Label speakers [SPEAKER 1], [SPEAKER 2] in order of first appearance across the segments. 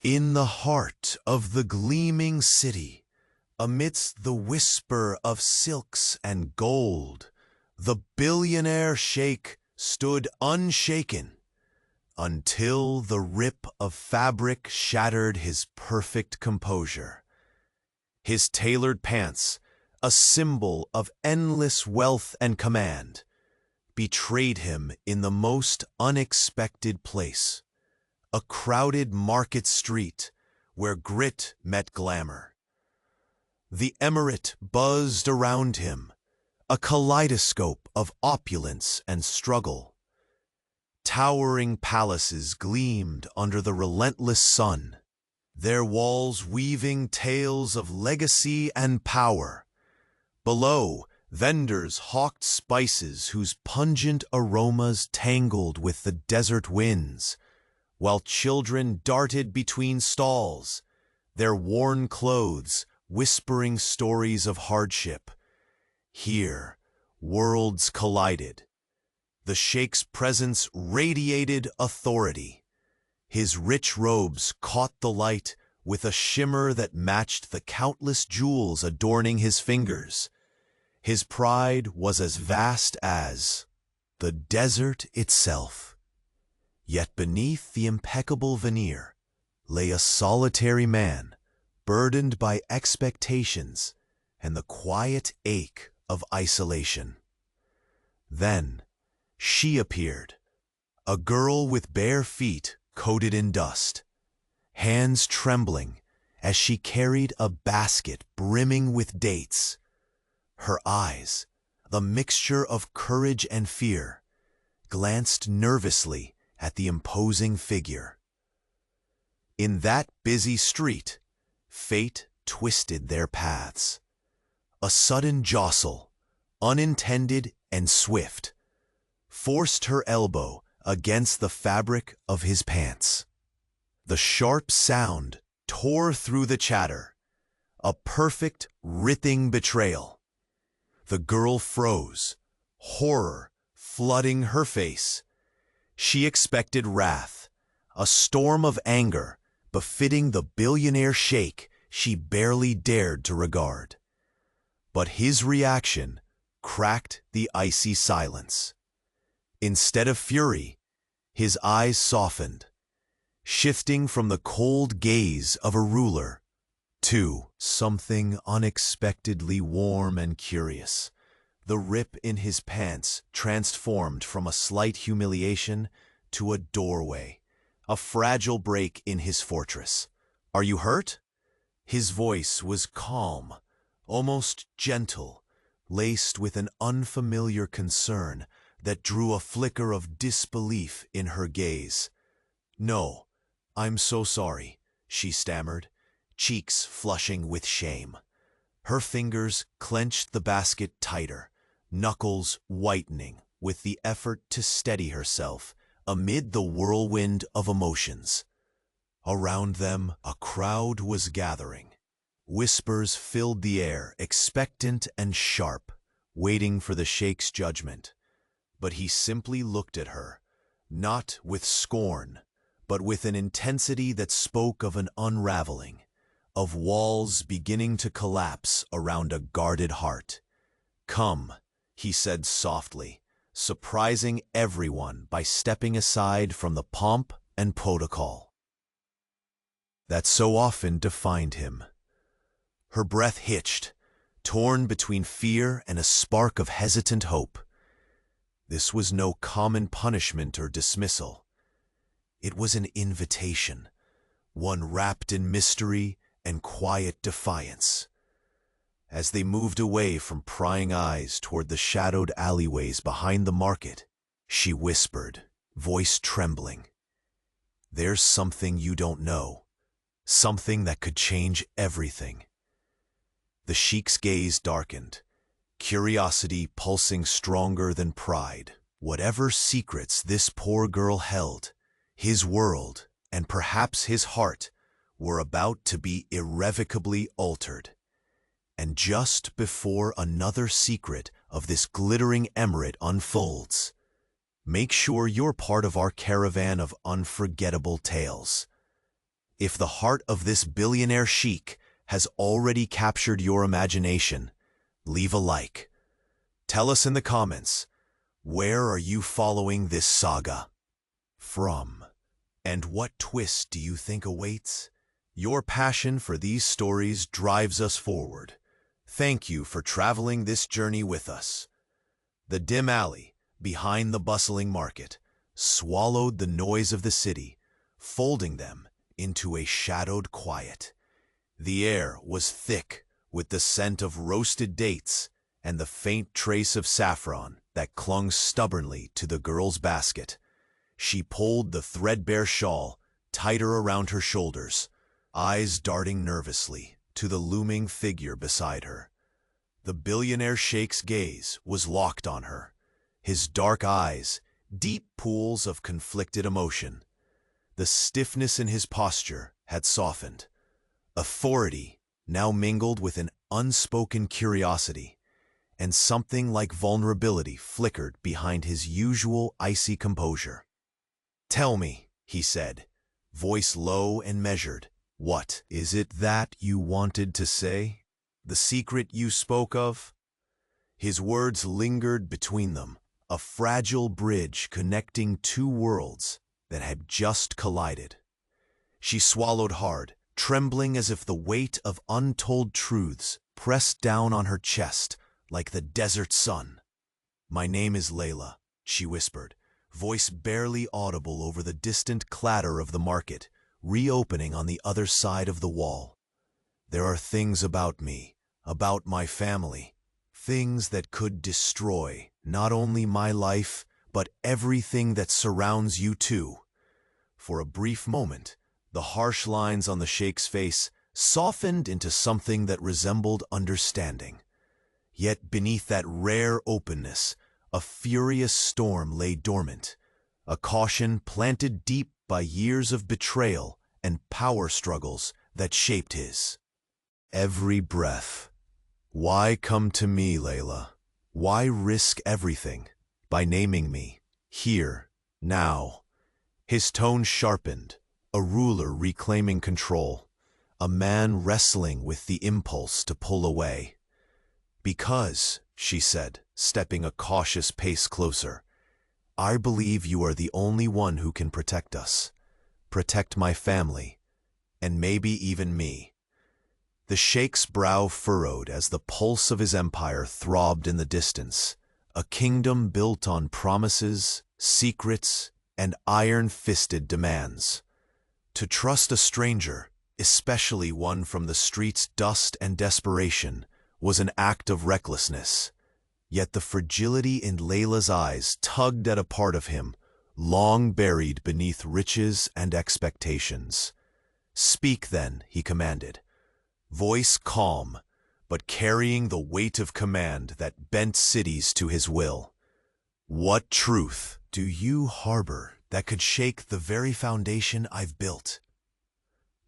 [SPEAKER 1] In the heart of the gleaming city, amidst the whisper of silks and gold, the billionaire sheikh stood unshaken until the rip of fabric shattered his perfect composure. His tailored pants, a symbol of endless wealth and command, betrayed him in the most unexpected place. A crowded market street where grit met glamour. The emirate buzzed around him, a kaleidoscope of opulence and struggle. Towering palaces gleamed under the relentless sun, their walls weaving tales of legacy and power. Below, vendors hawked spices whose pungent aromas tangled with the desert winds, while children darted between stalls, their worn clothes whispering stories of hardship. Here, worlds collided. The sheikh's presence radiated authority. His rich robes caught the light with a shimmer that matched the countless jewels adorning his fingers. His pride was as vast as the desert itself. Yet beneath the impeccable veneer lay a solitary man, burdened by expectations and the quiet ache of isolation. Then she appeared, a girl with bare feet coated in dust, hands trembling as she carried a basket brimming with dates. Her eyes, the mixture of courage and fear, glanced nervously at the imposing figure. In that busy street, fate twisted their paths. A sudden jostle, unintended and swift, forced her elbow against the fabric of his pants. The sharp sound tore through the chatter, a perfect, ripping betrayal. The girl froze, horror flooding her face. She expected wrath, a storm of anger befitting the billionaire sheikh she barely dared to regard. But his reaction cracked the icy silence. Instead of fury, his eyes softened, shifting from the cold gaze of a ruler to something unexpectedly warm and curious. The rip in his pants transformed from a slight humiliation to a doorway, a fragile break in his fortress. "Are you hurt?" His voice was calm, almost gentle, laced with an unfamiliar concern that drew a flicker of disbelief in her gaze. "No, I'm so sorry," she stammered, cheeks flushing with shame. Her fingers clenched the basket tighter, knuckles whitening with the effort to steady herself amid the whirlwind of emotions. Around them, a crowd was gathering. Whispers filled the air, expectant and sharp, waiting for the sheikh's judgment. But he simply looked at her, not with scorn, but with an intensity that spoke of an unraveling, of walls beginning to collapse around a guarded heart. "Come," he said softly, surprising everyone by stepping aside from the pomp and protocol that so often defined him. Her breath hitched, torn between fear and a spark of hesitant hope. This was no common punishment or dismissal. It was an invitation, one wrapped in mystery and quiet defiance. As they moved away from prying eyes toward the shadowed alleyways behind the market, she whispered, voice trembling, "There's something you don't know, something that could change everything." The sheikh's gaze darkened, curiosity pulsing stronger than pride. Whatever secrets this poor girl held, his world, and perhaps his heart, were about to be irrevocably altered. And just before another secret of this glittering emirate unfolds, make sure you're part of our caravan of unforgettable tales. If the heart of this billionaire sheik has already captured your imagination, leave a like. Tell us in the comments, where are you following this saga from? And what twist do you think awaits? Your passion for these stories drives us forward. Thank you for traveling this journey with us. The dim alley, behind the bustling market, swallowed the noise of the city, folding them into a shadowed quiet. The air was thick with the scent of roasted dates and the faint trace of saffron that clung stubbornly to the girl's basket. She pulled the threadbare shawl tighter around her shoulders, eyes darting nervously to the looming figure beside her. The billionaire sheikh's gaze was locked on her, his dark eyes deep pools of conflicted emotion. The stiffness in his posture had softened. Authority now mingled with an unspoken curiosity, and something like vulnerability flickered behind his usual icy composure. "Tell me," he said, voice low and measured, "what is it that you wanted to say? The secret you spoke of?" His words lingered between them, a fragile bridge connecting two worlds that had just collided. She swallowed hard, trembling as if the weight of untold truths pressed down on her chest like the desert sun. "My name is Layla," she whispered, voice barely audible over the distant clatter of the market, reopening on the other side of the wall. "There are things about me, about my family, things that could destroy not only my life, but everything that surrounds you too." For a brief moment, the harsh lines on the sheikh's face softened into something that resembled understanding. Yet beneath that rare openness, a furious storm lay dormant, a caution planted deep by years of betrayal and power struggles that shaped his every breath. "Why come to me, Layla? Why risk everything by naming me, here, now?" His tone sharpened, a ruler reclaiming control, a man wrestling with the impulse to pull away. "Because," she said, stepping a cautious pace closer, "I believe you are the only one who can protect us, protect my family, and maybe even me." The sheikh's brow furrowed as the pulse of his empire throbbed in the distance, a kingdom built on promises, secrets, and iron-fisted demands. To trust a stranger, especially one from the street's dust and desperation, was an act of recklessness. Yet the fragility in Layla's eyes tugged at a part of him, long buried beneath riches and expectations. "Speak then," he commanded, voice calm, but carrying the weight of command that bent cities to his will. "What truth do you harbor that could shake the very foundation I've built?"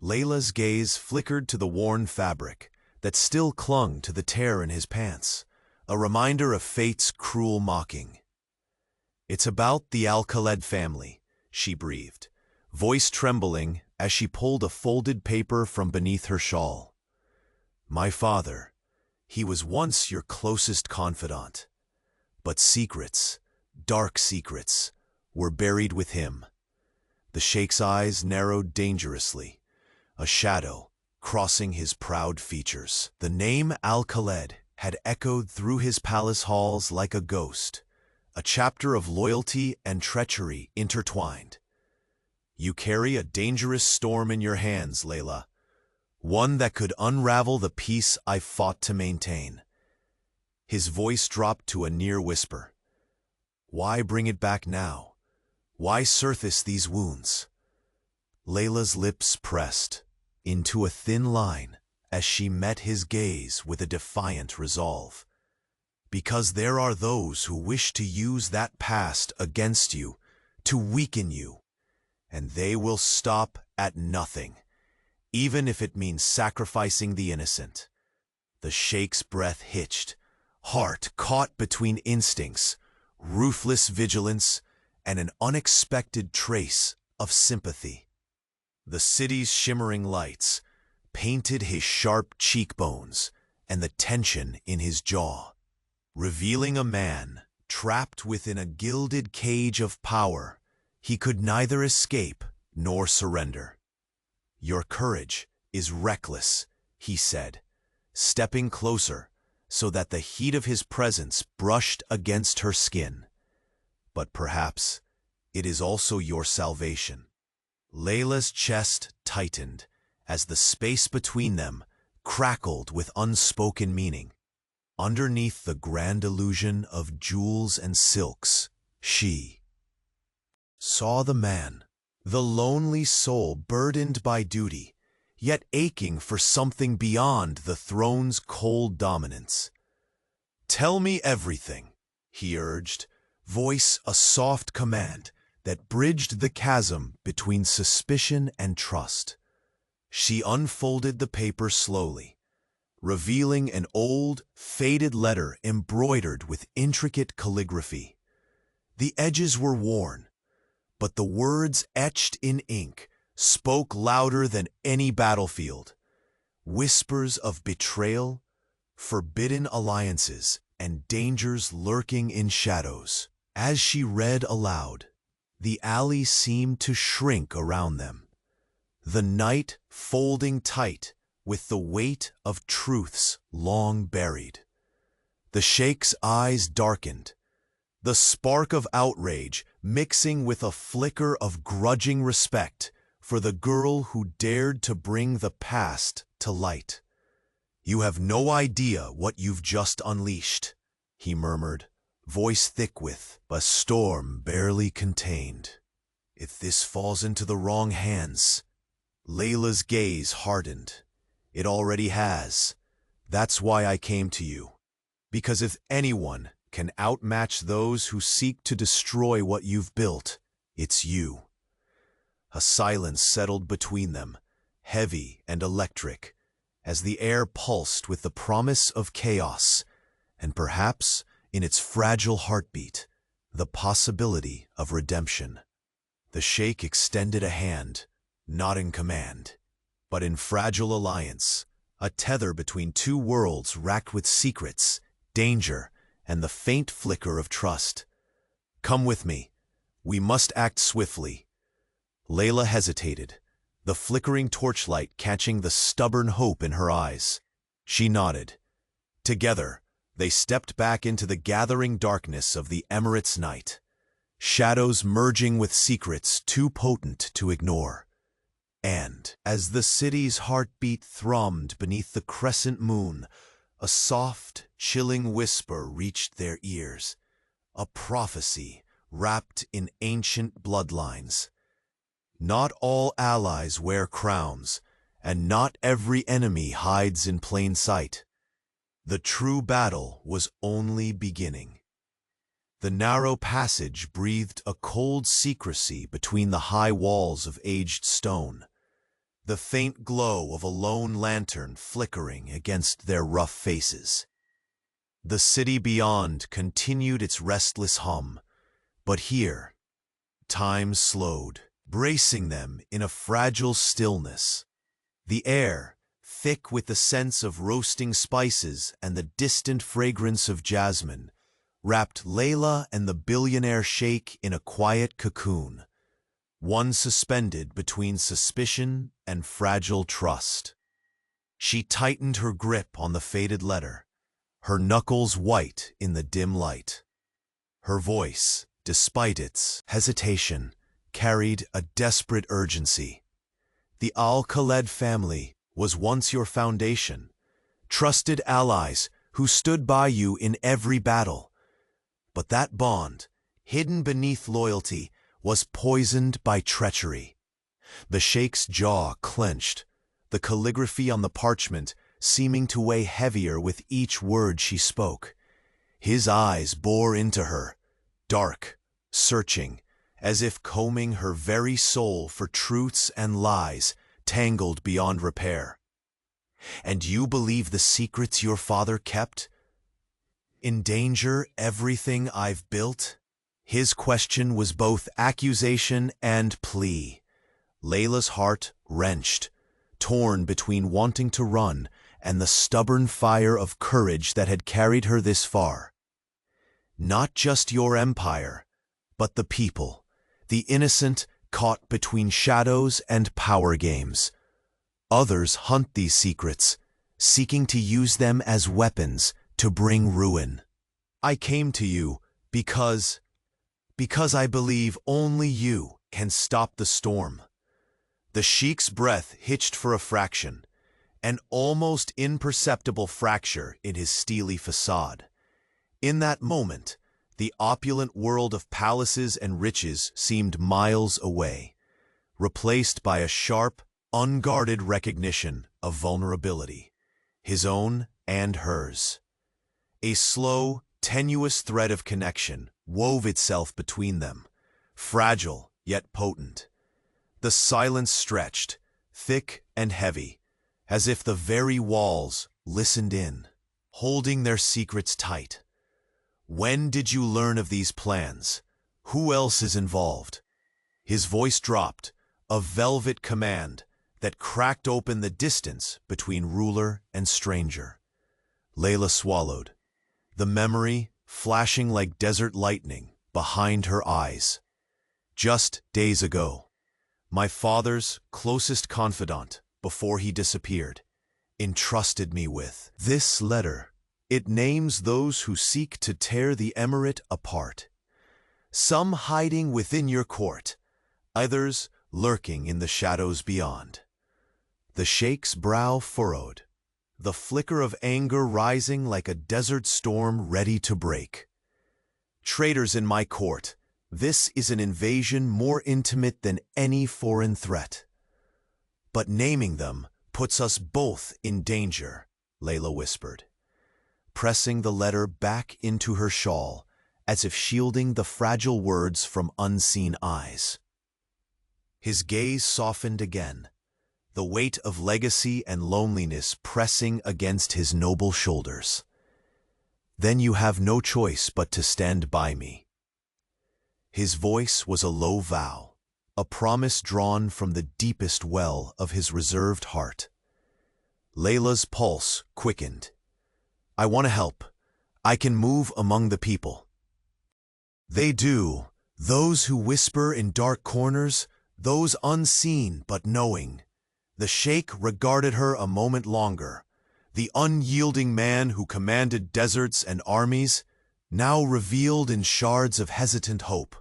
[SPEAKER 1] Layla's gaze flickered to the worn fabric that still clung to the tear in his pants, a reminder of fate's cruel mocking. "It's about the Al-Khaled family," she breathed, voice trembling as she pulled a folded paper from beneath her shawl. "My father, he was once your closest confidant. But secrets, dark secrets, were buried with him." The sheikh's eyes narrowed dangerously, a shadow crossing his proud features. The name Al-Khaled had echoed through his palace halls like a ghost, a chapter of loyalty and treachery intertwined. "You carry a dangerous storm in your hands, Layla, one that could unravel the peace I've fought to maintain." His voice dropped to a near whisper. "Why bring it back now? Why surface these wounds?" Layla's lips pressed into a thin line as she met his gaze with a defiant resolve. "Because there are those who wish to use that past against you, to weaken you, and they will stop at nothing, even if it means sacrificing the innocent." The sheikh's breath hitched, heart caught between instincts, ruthless vigilance, and an unexpected trace of sympathy. The city's shimmering lights painted his sharp cheekbones and the tension in his jaw, revealing a man trapped within a gilded cage of power he could neither escape nor surrender. "Your courage is reckless," he said, stepping closer so that the heat of his presence brushed against her skin. "But perhaps it is also your salvation." Layla's chest tightened as the space between them crackled with unspoken meaning. Underneath the grand illusion of jewels and silks, she saw the man, the lonely soul burdened by duty, yet aching for something beyond the throne's cold dominance. "Tell me everything," he urged, voice a soft command that bridged the chasm between suspicion and trust. She unfolded the paper slowly, revealing an old, faded letter embroidered with intricate calligraphy. The edges were worn, but the words etched in ink spoke louder than any battlefield. Whispers of betrayal, forbidden alliances, and dangers lurking in shadows. As she read aloud, the alley seemed to shrink around them, the night folding tight with the weight of truths long buried. The Sheikh's eyes darkened, the spark of outrage mixing with a flicker of grudging respect for the girl who dared to bring the past to light. "You have no idea what you've just unleashed," he murmured, voice thick with a storm barely contained. "If this falls into the wrong hands..." Layla's gaze hardened. "It already has. That's why I came to you. Because if anyone can outmatch those who seek to destroy what you've built, it's you." A silence settled between them, heavy and electric, as the air pulsed with the promise of chaos, and perhaps, in its fragile heartbeat, the possibility of redemption. The Sheikh extended a hand, not in command, but in fragile alliance, a tether between two worlds racked with secrets, danger, and the faint flicker of trust. "Come with me. We must act swiftly." Layla hesitated, the flickering torchlight catching the stubborn hope in her eyes. She nodded. Together, they stepped back into the gathering darkness of the Emirate's night, shadows merging with secrets too potent to ignore. And, as the city's heartbeat thrummed beneath the crescent moon, a soft, chilling whisper reached their ears, a prophecy wrapped in ancient bloodlines. Not all allies wear crowns, and not every enemy hides in plain sight. The true battle was only beginning. The narrow passage breathed a cold secrecy between the high walls of aged stone, the faint glow of a lone lantern flickering against their rough faces. The city beyond continued its restless hum, but here, time slowed, bracing them in a fragile stillness. The air, thick with the sense of roasting spices and the distant fragrance of jasmine, wrapped Layla and the billionaire Sheikh in a quiet cocoon, one suspended between suspicion and fragile trust. She tightened her grip on the faded letter, her knuckles white in the dim light. Her voice, despite its hesitation, carried a desperate urgency. "The Al-Khaled family was once your foundation, trusted allies who stood by you in every battle. But that bond, hidden beneath loyalty, was poisoned by treachery." The Sheikh's jaw clenched, the calligraphy on the parchment seeming to weigh heavier with each word she spoke. His eyes bore into her, dark, searching, as if combing her very soul for truths and lies tangled beyond repair. "And you believe the secrets your father kept endanger everything I've built?" His question was both accusation and plea. Layla's heart wrenched, torn between wanting to run and the stubborn fire of courage that had carried her this far. Not just your empire, but the people, the innocent caught between shadows and power games. Others hunt these secrets, seeking to use them as weapons to bring ruin. I came to you because I believe only you can stop the storm. The Sheikh's breath hitched for a fraction, an almost imperceptible fracture in his steely facade. In that moment, the opulent world of palaces and riches seemed miles away, replaced by a sharp, unguarded recognition of vulnerability, his own and hers. A slow, tenuous thread of connection wove itself between them, fragile yet potent. The silence stretched, thick and heavy, as if the very walls listened in, holding their secrets tight. When did you learn of these plans? Who else is involved? His voice dropped, a velvet command that cracked open the distance between ruler and stranger. Layla swallowed, the memory flashing like desert lightning behind her eyes. Just days ago, my father's closest confidant, before he disappeared, entrusted me with this letter. It names those who seek to tear the emirate apart. Some hiding within your court, others lurking in the shadows beyond. The Sheikh's brow furrowed, the flicker of anger rising like a desert storm ready to break. Traitors in my court, this is an invasion more intimate than any foreign threat. But naming them puts us both in danger, Layla whispered, pressing the letter back into her shawl as if shielding the fragile words from unseen eyes. His gaze softened again, the weight of legacy and loneliness pressing against his noble shoulders. Then you have no choice but to stand by me. His voice was a low vow, a promise drawn from the deepest well of his reserved heart. Layla's pulse quickened. I want to help. I can move among the people. They do, those who whisper in dark corners, those unseen but knowing. The Sheikh regarded her a moment longer, the unyielding man who commanded deserts and armies, now revealed in shards of hesitant hope.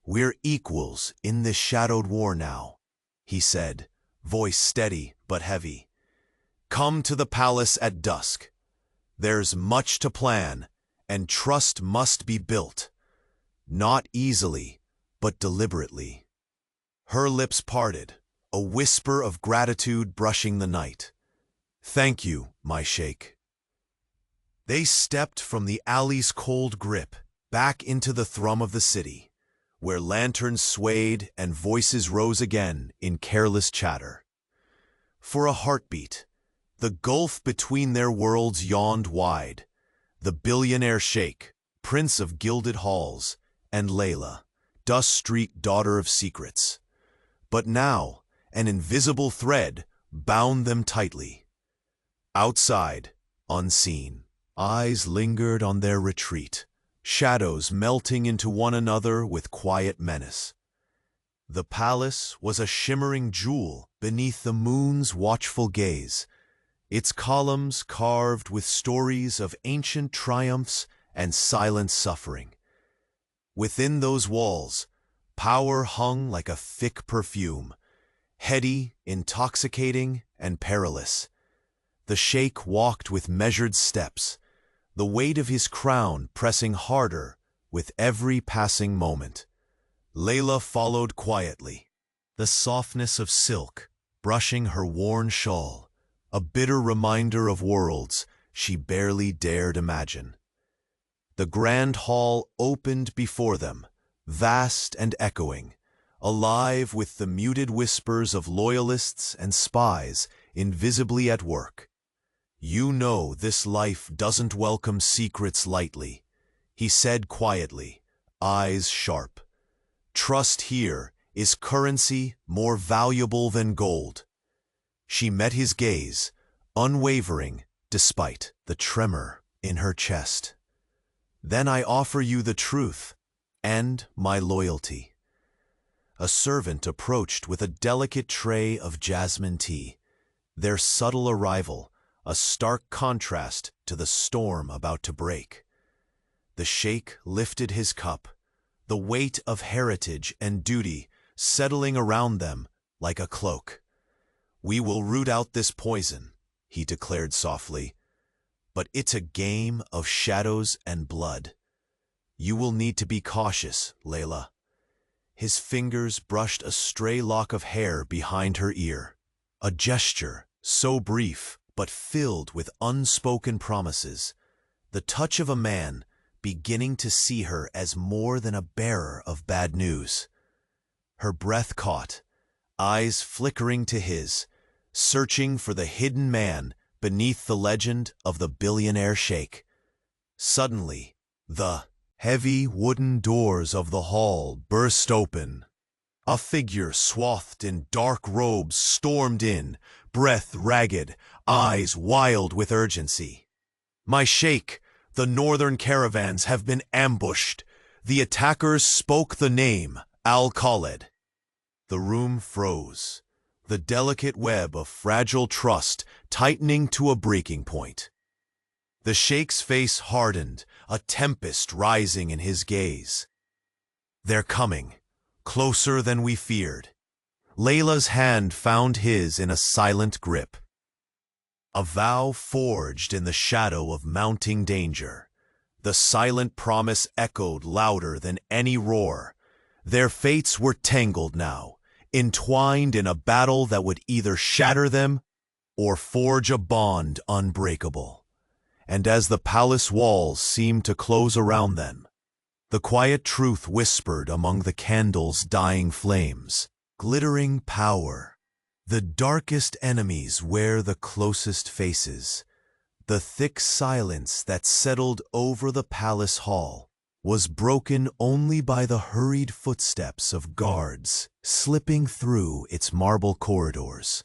[SPEAKER 1] We're equals in this shadowed war now, he said, voice steady but heavy. Come to the palace at dusk. There's much to plan, and trust must be built. Not easily, but deliberately. Her lips parted, a whisper of gratitude brushing the night. Thank you, my Sheikh. They stepped from the alley's cold grip back into the thrum of the city, where lanterns swayed and voices rose again in careless chatter. For a heartbeat, the gulf between their worlds yawned wide. The billionaire Sheikh, prince of gilded halls, and Layla, dust-streaked daughter of secrets. But now, an invisible thread bound them tightly. Outside, unseen, eyes lingered on their retreat, shadows melting into one another with quiet menace. The palace was a shimmering jewel beneath the moon's watchful gaze, its columns carved with stories of ancient triumphs and silent suffering. Within those walls, power hung like a thick perfume, heady, intoxicating, and perilous. The Sheikh walked with measured steps, the weight of his crown pressing harder with every passing moment. Layla followed quietly, the softness of silk brushing her worn shawl, a bitter reminder of worlds she barely dared imagine. The grand hall opened before them, vast and echoing, alive with the muted whispers of loyalists and spies invisibly at work. You know this life doesn't welcome secrets lightly, he said quietly, eyes sharp. Trust here Is currency more valuable than gold? She met his gaze, unwavering despite the tremor in her chest. Then I offer you the truth and my loyalty. A servant approached with a delicate tray of jasmine tea, their subtle arrival a stark contrast to the storm about to break. The sheikh lifted his cup, the weight of heritage and duty settling around them like a cloak. We will root out this poison, he declared softly, but it's a game of shadows and blood. You will need to be cautious, Layla. His fingers brushed a stray lock of hair behind her ear, a gesture so brief but filled with unspoken promises, the touch of a man beginning to see her as more than a bearer of bad news. Her breath caught, eyes flickering to his, searching for the hidden man beneath the legend of the Billionaire Sheikh. Suddenly, the heavy wooden doors of the hall burst open. A figure swathed in dark robes stormed in, breath ragged, eyes wild with urgency. My sheikh, the northern caravans have been ambushed. The attackers spoke the name, Al-Khalid. The room froze, the delicate web of fragile trust tightening to a breaking point. The sheikh's face hardened, a tempest rising in his gaze. They're coming, closer than we feared. Layla's hand found his in a silent grip. A vow forged in the shadow of mounting danger. The silent promise echoed louder than any roar. Their fates were tangled now, entwined in a battle that would either shatter them or forge a bond unbreakable. And as the palace walls seemed to close around them, the quiet truth whispered among the candles' dying flames. Glittering power. The darkest enemies wear the closest faces. The thick silence that settled over the palace hall was broken only by the hurried footsteps of guards slipping through its marble corridors.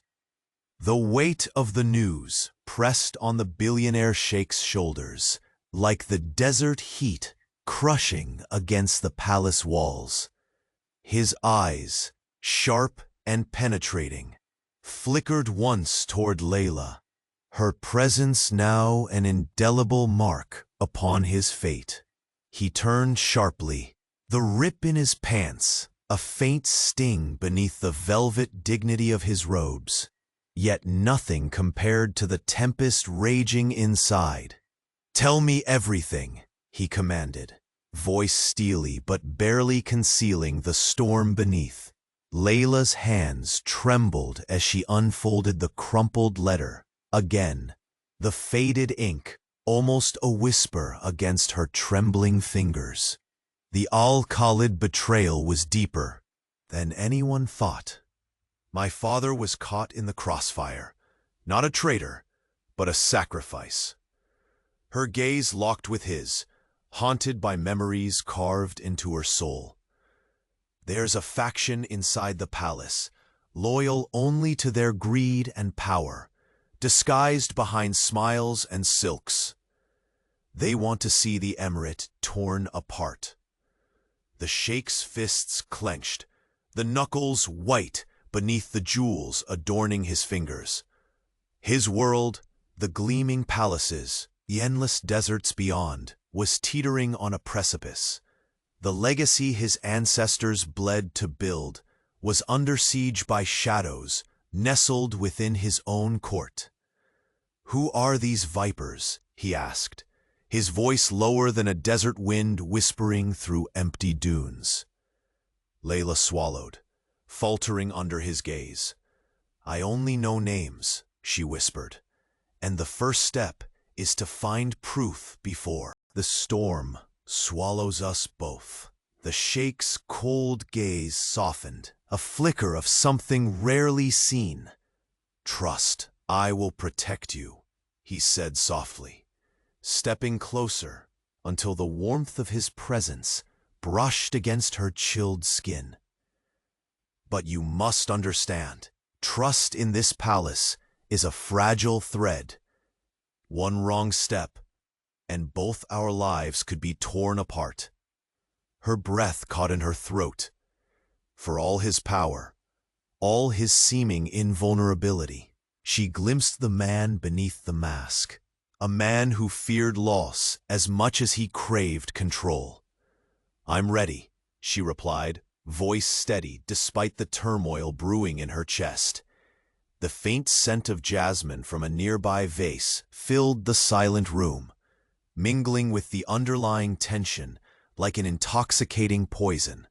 [SPEAKER 1] The weight of the news pressed on the Billionaire Sheikh's shoulders, like the desert heat crushing against the palace walls. His eyes, sharp and penetrating, flickered once toward Layla, her presence now an indelible mark upon his fate. He turned sharply, the rip in his pants, a faint sting beneath the velvet dignity of his robes, yet nothing compared to the tempest raging inside. "Tell me everything," he commanded, voice steely but barely concealing the storm beneath. Layla's hands trembled as she unfolded the crumpled letter. Again, the faded ink, almost a whisper against her trembling fingers. The Al-Khalid betrayal was deeper than anyone thought. My father was caught in the crossfire, not a traitor, but a sacrifice. Her gaze locked with his, haunted by memories carved into her soul. There's a faction inside the palace, loyal only to their greed and power, disguised behind smiles and silks. They want to see the emirate torn apart. The sheikh's fists clenched, the knuckles white beneath the jewels adorning his fingers. His world, the gleaming palaces, the endless deserts beyond, was teetering on a precipice. The legacy his ancestors bled to build was under siege by shadows nestled within his own court. "Who are these vipers?" he asked, his voice lower than a desert wind whispering through empty dunes. Layla swallowed, faltering under his gaze. "I only know names," she whispered, "and the first step is to find proof before the storm swallows us both." The sheikh's cold gaze softened, a flicker of something rarely seen. "Trust, I will protect you," he said softly, stepping closer until the warmth of his presence brushed against her chilled skin. But you must understand, trust in this palace is a fragile thread. One wrong step, and both our lives could be torn apart. Her breath caught in her throat. For all his power, all his seeming invulnerability, she glimpsed the man beneath the mask, a man who feared loss as much as he craved control. "I'm ready," she replied, voice steady despite the turmoil brewing in her chest. The faint scent of jasmine from a nearby vase filled the silent room, mingling with the underlying tension like an intoxicating poison.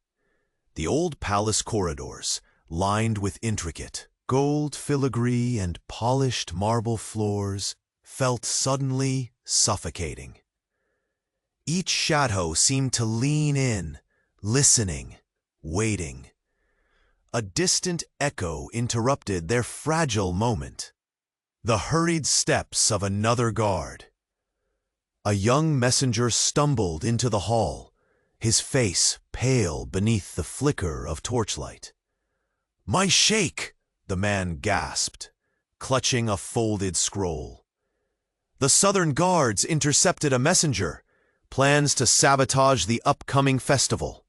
[SPEAKER 1] The old palace corridors, lined with intricate gold filigree and polished marble floors, felt suddenly suffocating. Each shadow seemed to lean in, listening, waiting. A distant echo interrupted their fragile moment. The hurried steps of another guard. A young messenger stumbled into the hall, his face pale beneath the flicker of torchlight. "My sheikh!" the man gasped, clutching a folded scroll. "The Southern Guards intercepted a messenger, plans to sabotage the upcoming festival."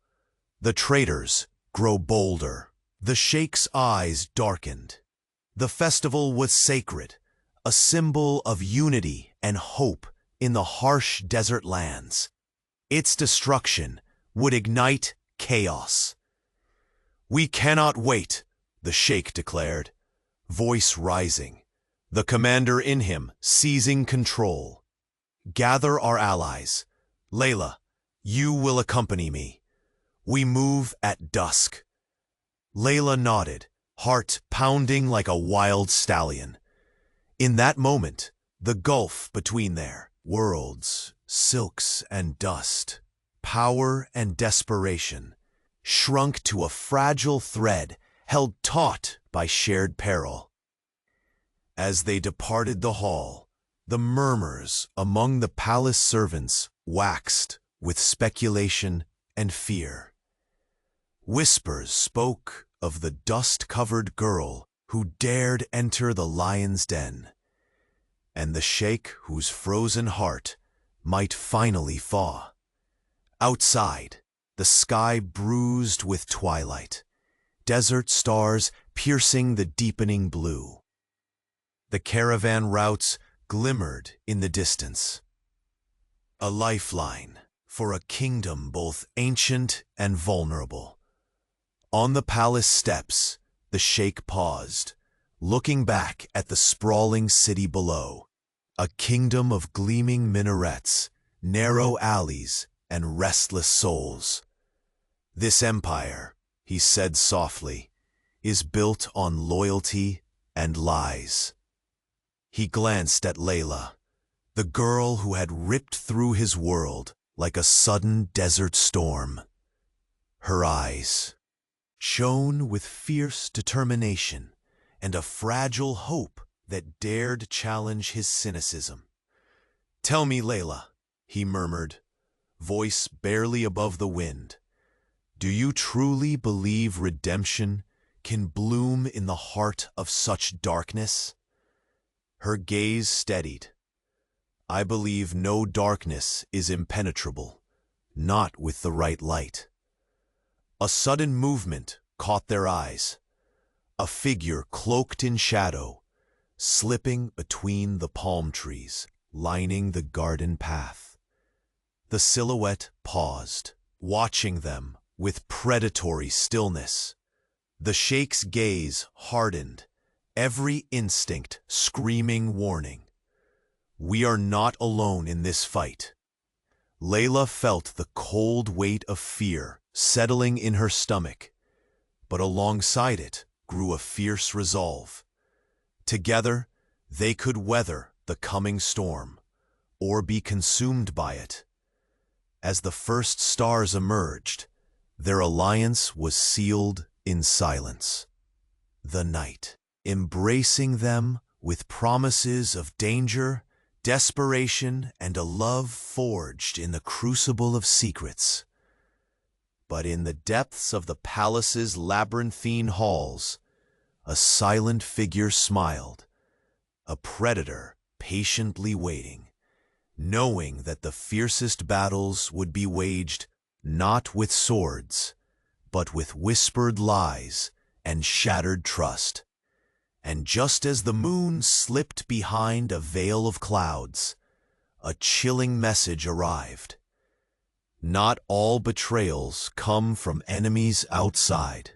[SPEAKER 1] The traitors grow bolder. The sheikh's eyes darkened. The festival was sacred, a symbol of unity and hope in the harsh desert lands. Its destruction would ignite chaos. "We cannot wait," the sheikh declared, voice rising, the commander in him seizing control. "Gather our allies. Layla, you will accompany me. We move at dusk." Layla nodded, heart pounding like a wild stallion. In that moment, the gulf between their worlds, silks and dust, power and desperation, shrunk to a fragile thread held taut by shared peril. As they departed the hall, the murmurs among the palace servants waxed with speculation and fear. Whispers spoke of the dust-covered girl who dared enter the lion's den, and the sheikh whose frozen heart might finally thaw. Outside, the sky bruised with twilight, desert stars piercing the deepening blue. The caravan routes glimmered in the distance, a lifeline for a kingdom both ancient and vulnerable. On the palace steps, the sheikh paused, looking back at the sprawling city below, a kingdom of gleaming minarets, narrow alleys, and restless souls. "This empire," he said softly, "is built on loyalty and lies." He glanced at Layla, the girl who had ripped through his world like a sudden desert storm. Her eyes shone with fierce determination and a fragile hope that dared challenge his cynicism. "Tell me, Layla," he murmured, voice barely above the wind, "do you truly believe redemption can bloom in the heart of such darkness?" Her gaze steadied. "I believe no darkness is impenetrable, not with the right light." A sudden movement caught their eyes. A figure cloaked in shadow, slipping between the palm trees, lining the garden path. The silhouette paused, watching them with predatory stillness. The sheikh's gaze hardened, every instinct screaming warning. "We are not alone in this fight." Layla felt the cold weight of fear settling in her stomach, but alongside it grew a fierce resolve. Together, they could weather the coming storm, or be consumed by it. As the first stars emerged, their alliance was sealed in silence. The night, embracing them with promises of danger, desperation, and a love forged in the crucible of secrets. But in the depths of the palace's labyrinthine halls, a silent figure smiled, a predator patiently waiting, knowing that the fiercest battles would be waged not with swords, but with whispered lies and shattered trust. And just as the moon slipped behind a veil of clouds, a chilling message arrived. Not all betrayals come from enemies outside.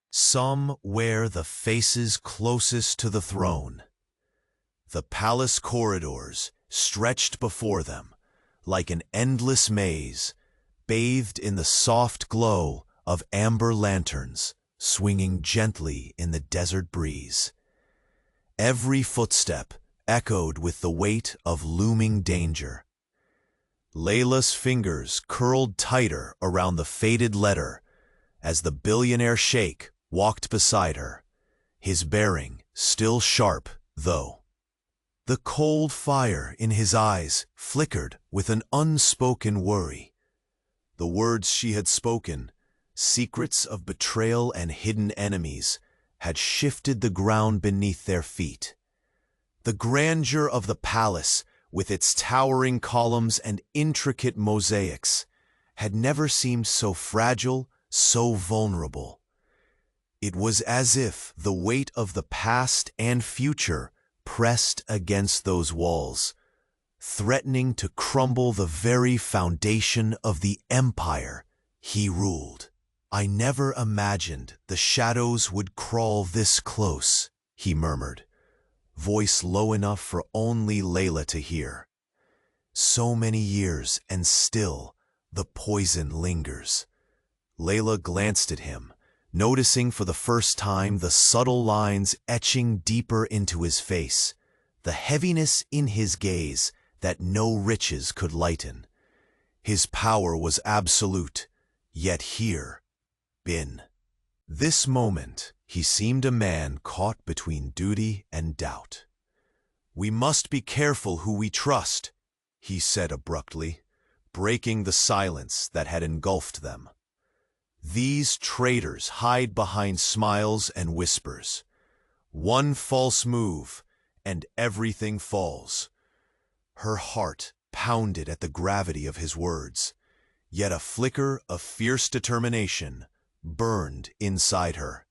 [SPEAKER 1] Some wear the faces closest to the throne. The palace corridors stretched before them like an endless maze, bathed in the soft glow of amber lanterns swinging gently in the desert breeze. Every footstep echoed with the weight of looming danger. Layla's fingers curled tighter around the faded letter as the billionaire sheikh walked beside her, his bearing still sharp, though. The cold fire in his eyes flickered with an unspoken worry. The words she had spoken, secrets of betrayal and hidden enemies, had shifted the ground beneath their feet. The grandeur of the palace, with its towering columns and intricate mosaics, had never seemed so fragile, so vulnerable. It was as if the weight of the past and future pressed against those walls, threatening to crumble the very foundation of the empire he ruled. "I never imagined the shadows would crawl this close," he murmured, voice low enough for only Layla to hear. "So many years, and still the poison lingers." Layla glanced at him, noticing for the first time the subtle lines etching deeper into his face, the heaviness in his gaze that no riches could lighten. His power was absolute, yet here, this moment, he seemed a man caught between duty and doubt. "We must be careful who we trust," he said abruptly, breaking the silence that had engulfed them. "These traitors hide behind smiles and whispers. One false move, and everything falls." Her heart pounded at the gravity of his words, yet a flicker of fierce determination burned inside her.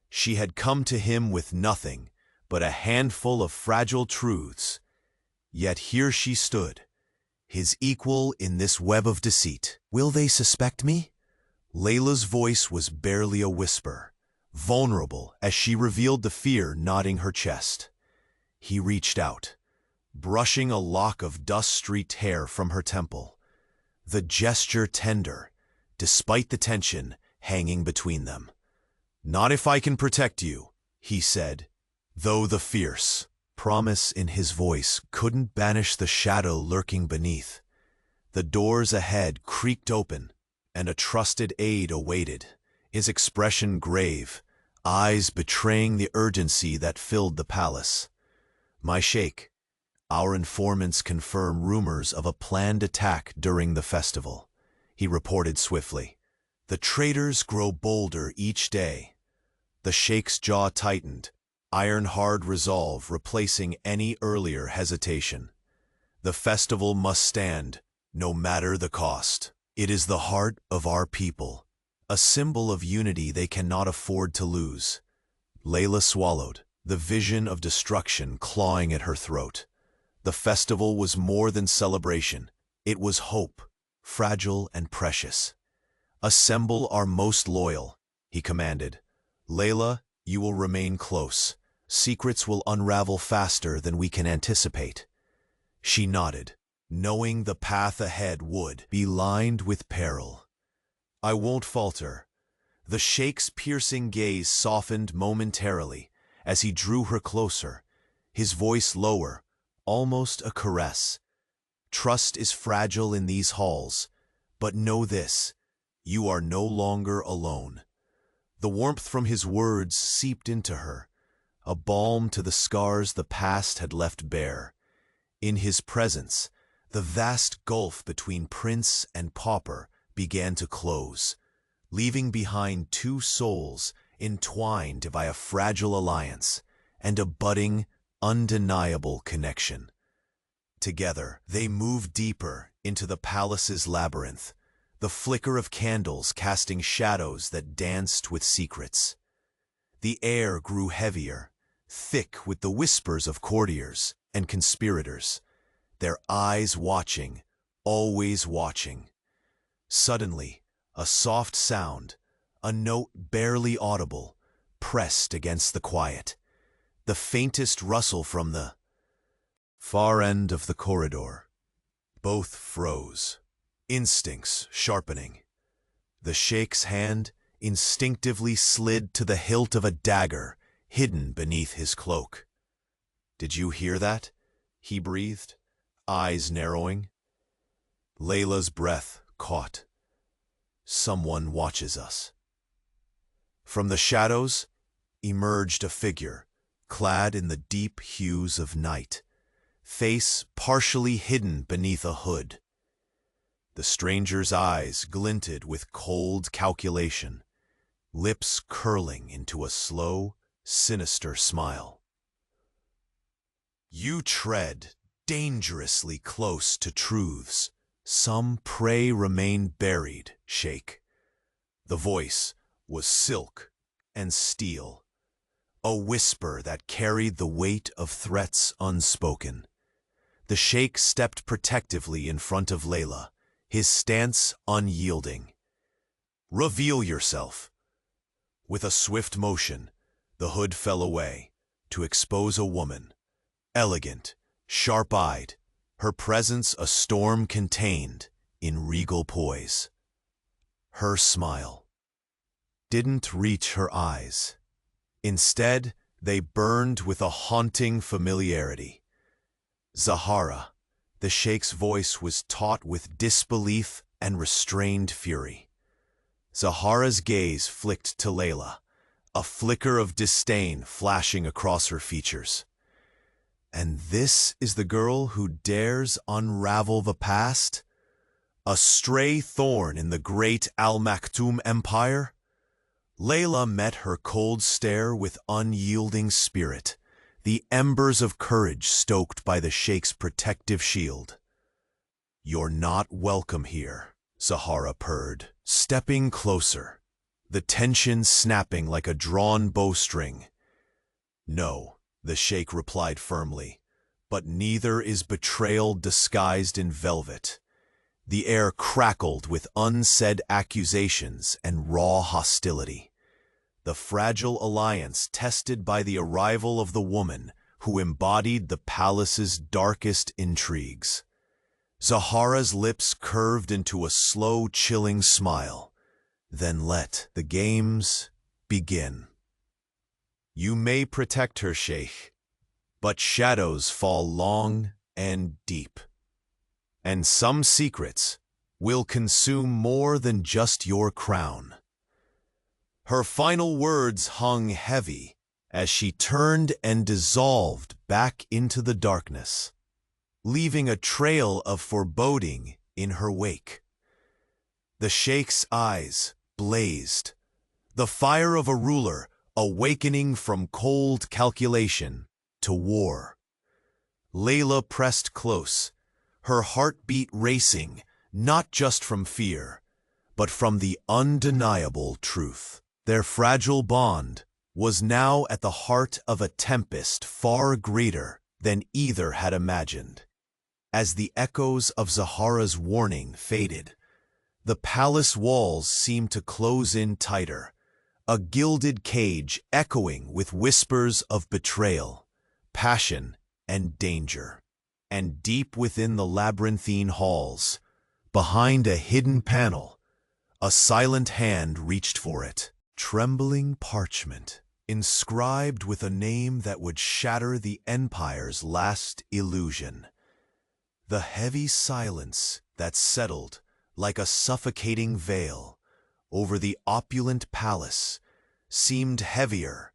[SPEAKER 1] She had come to him with nothing but a handful of fragile truths, yet here she stood, his equal in this web of deceit. "Will they suspect me?" Layla's voice was barely a whisper, vulnerable as she revealed the fear knotting her chest. He reached out, brushing a lock of dust-streaked hair from her temple, the gesture tender, despite the tension hanging between them. "Not if I can protect you," he said, though the fierce promise in his voice couldn't banish the shadow lurking beneath. The doors ahead creaked open, and a trusted aide awaited, his expression grave, eyes betraying the urgency that filled the palace. "My sheikh, our informants confirm rumors of a planned attack during the festival," he reported swiftly. "The traitors grow bolder each day." The sheikh's jaw tightened, iron-hard resolve replacing any earlier hesitation. "The festival must stand, no matter the cost. It is the heart of our people, a symbol of unity they cannot afford to lose." Layla swallowed, the vision of destruction clawing at her throat. The festival was more than celebration. It was hope, fragile and precious. "Assemble our most loyal," he commanded. "Layla, you will remain close. Secrets will unravel faster than we can anticipate." She nodded, knowing the path ahead would be lined with peril. "I won't falter." The sheikh's piercing gaze softened momentarily as he drew her closer, his voice lower, almost a caress. "Trust is fragile in these halls, but know this, you are no longer alone." The warmth from his words seeped into her, a balm to the scars the past had left bare. In his presence, the vast gulf between prince and pauper began to close, leaving behind two souls entwined by a fragile alliance and a budding, undeniable connection. Together, they moved deeper into the palace's labyrinth, the flicker of candles casting shadows that danced with secrets. The air grew heavier, thick with the whispers of courtiers and conspirators, their eyes watching, always watching. Suddenly, a soft sound, a note barely audible, pressed against the quiet. The faintest rustle from the far end of the corridor. Both froze, instincts sharpening. The Sheikh's hand instinctively slid to the hilt of a dagger hidden beneath his cloak. "Did you hear that?" he breathed, eyes narrowing. Layla's breath caught. "Someone watches us." From the shadows emerged a figure, clad in the deep hues of night, face partially hidden beneath a hood. The stranger's eyes glinted with cold calculation, lips curling into a slow, sinister smile. "You tread dangerously close to truths some pray remain buried, Sheikh." The voice was silk and steel, a whisper that carried the weight of threats unspoken. The Sheikh stepped protectively in front of Layla, his stance unyielding. "Reveal yourself." With a swift motion, the hood fell away, to expose a woman, elegant, sharp-eyed, her presence a storm contained in regal poise. Her smile didn't reach her eyes. Instead, they burned with a haunting familiarity. "Zahara," the Sheikh's voice was taut with disbelief and restrained fury. Zahara's gaze flicked to Layla, a flicker of disdain flashing across her features. "And this is the girl who dares unravel the past? A stray thorn in the great Al Maktoum Empire?" Layla met her cold stare with unyielding spirit, the embers of courage stoked by the Sheikh's protective shield. "You're not welcome here," Zahara purred, stepping closer, the tension snapping like a drawn bowstring. "No," the Sheikh replied firmly, "but neither is betrayal disguised in velvet." The air crackled with unsaid accusations and raw hostility. The fragile alliance tested by the arrival of the woman who embodied the palace's darkest intrigues. Zahara's lips curved into a slow, chilling smile. "Then let the games begin. You may protect her, Sheikh, but shadows fall long and deep. And some secrets will consume more than just your crown." Her final words hung heavy as she turned and dissolved back into the darkness, leaving a trail of foreboding in her wake. The Sheikh's eyes blazed, the fire of a ruler awakening from cold calculation to war. Layla pressed close, her heartbeat racing, not just from fear, but from the undeniable truth. Their fragile bond was now at the heart of a tempest far greater than either had imagined. As the echoes of Zahara's warning faded, the palace walls seemed to close in tighter, a gilded cage echoing with whispers of betrayal, passion, and danger. And deep within the labyrinthine halls, behind a hidden panel, a silent hand reached for it. Trembling parchment, inscribed with a name that would shatter the Empire's last illusion. The heavy silence that settled like a suffocating veil over the opulent palace seemed heavier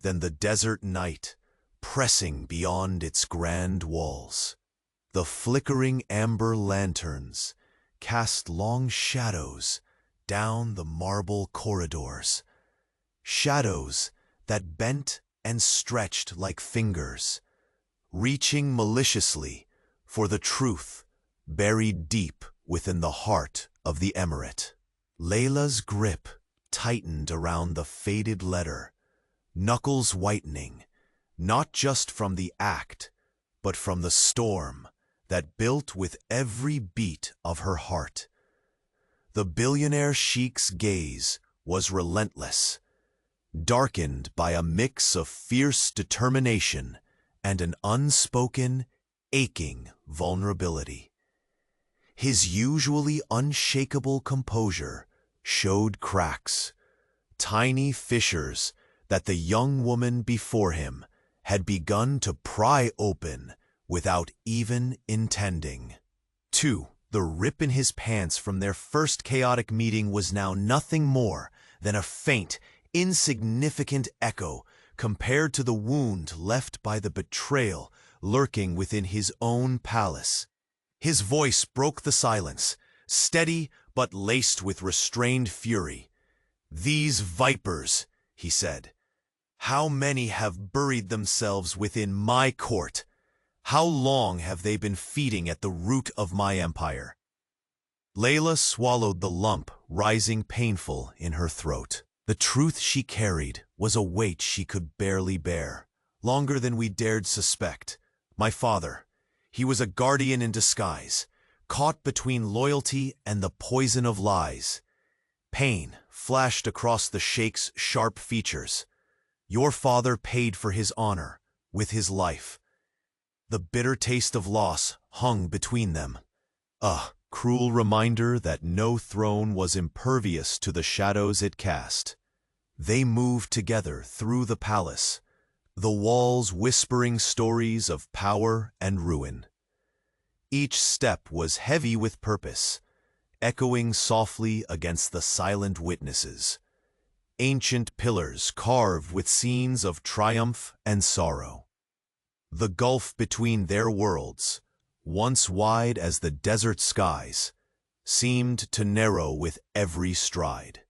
[SPEAKER 1] than the desert night pressing beyond its grand walls. The flickering amber lanterns cast long shadows down the marble corridors. Shadows that bent and stretched like fingers, reaching maliciously for the truth buried deep within the heart of the emirate. Layla's grip tightened around the faded letter, knuckles whitening, not just from the act, but from the storm that built with every beat of her heart. The billionaire Sheikh's gaze was relentless, darkened by a mix of fierce determination and an unspoken, aching vulnerability. His usually unshakable composure showed cracks, tiny fissures that the young woman before him had begun to pry open without even intending. 2. The rip in his pants from their first chaotic meeting was now nothing more than a faint, insignificant echo compared to the wound left by the betrayal lurking within his own palace. His voice broke the silence, steady but laced with restrained fury. "These vipers," he said. "How many have buried themselves within my court? How long have they been feeding at the root of my empire?" Layla swallowed the lump rising painful in her throat. The truth she carried was a weight she could barely bear, longer than we dared suspect. My father, he was a guardian in disguise, caught between loyalty and the poison of lies. Pain flashed across the Sheikh's sharp features. Your father paid for his honor with his life. The bitter taste of loss hung between them, a cruel reminder that no throne was impervious to the shadows it cast. They moved together through the palace, the walls whispering stories of power and ruin. Each step was heavy with purpose, echoing softly against the silent witnesses. Ancient pillars carved with scenes of triumph and sorrow. The gulf between their worlds, once wide as the desert skies, seemed to narrow with every stride.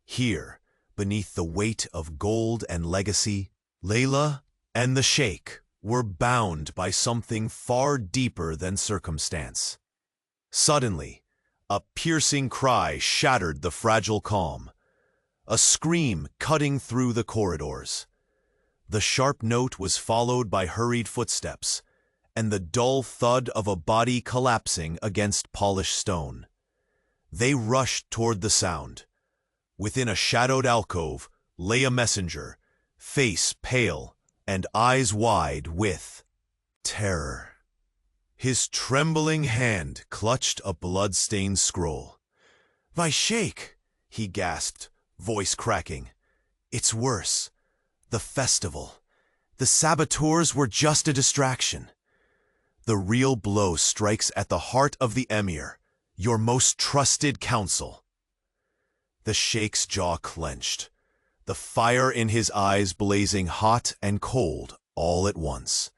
[SPEAKER 1] Here, beneath the weight of gold and legacy, Layla and the Sheikh were bound by something far deeper than circumstance. Suddenly, a piercing cry shattered the fragile calm, a scream cutting through the corridors. The sharp note was followed by hurried footsteps, and the dull thud of a body collapsing against polished stone. They rushed toward the sound. Within a shadowed alcove lay a messenger, face pale and eyes wide with terror. His trembling hand clutched a blood-stained scroll. "My Sheikh," he gasped, voice cracking. "It's worse. The festival. The saboteurs were just a distraction. The real blow strikes at the heart of the emir, your most trusted counsel." The Sheikh's jaw clenched, the fire in his eyes blazing hot and cold all at once.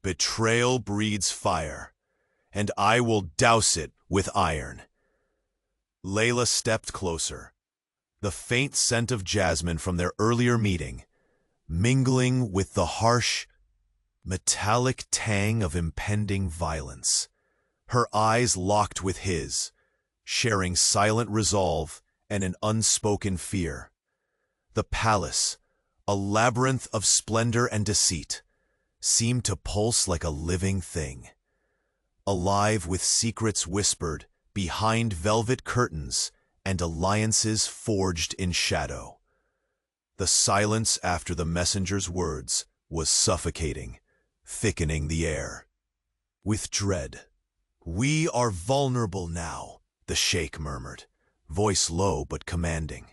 [SPEAKER 1] "Betrayal breeds fire, and I will douse it with iron." Layla stepped closer, the faint scent of jasmine from their earlier meeting, mingling with the harsh, metallic tang of impending violence. Her eyes locked with his, sharing silent resolve and an unspoken fear. The palace, a labyrinth of splendor and deceit, seemed to pulse like a living thing, alive with secrets whispered behind velvet curtains and alliances forged in shadow. The silence after the messenger's words was suffocating, thickening the air. With dread, "We are vulnerable now," the Sheikh murmured, voice low but commanding.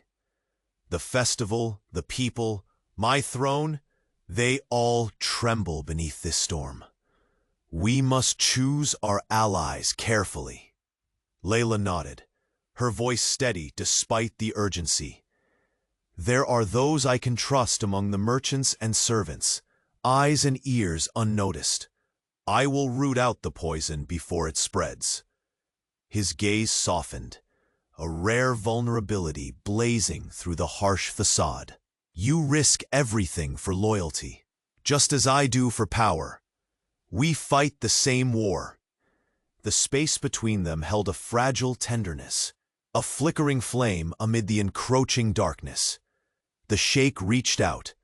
[SPEAKER 1] "The festival, the people, my throne, they all tremble beneath this storm. We must choose our allies carefully." Layla nodded, her voice steady despite the urgency. "There are those I can trust among the merchants and servants, eyes and ears unnoticed. I will root out the poison before it spreads." His gaze softened, a rare vulnerability blazing through the harsh facade. You risk everything for loyalty, just as I do for power. We fight the same war. The space between them held a fragile tenderness, a flickering flame amid the encroaching darkness. The Sheikh reached out,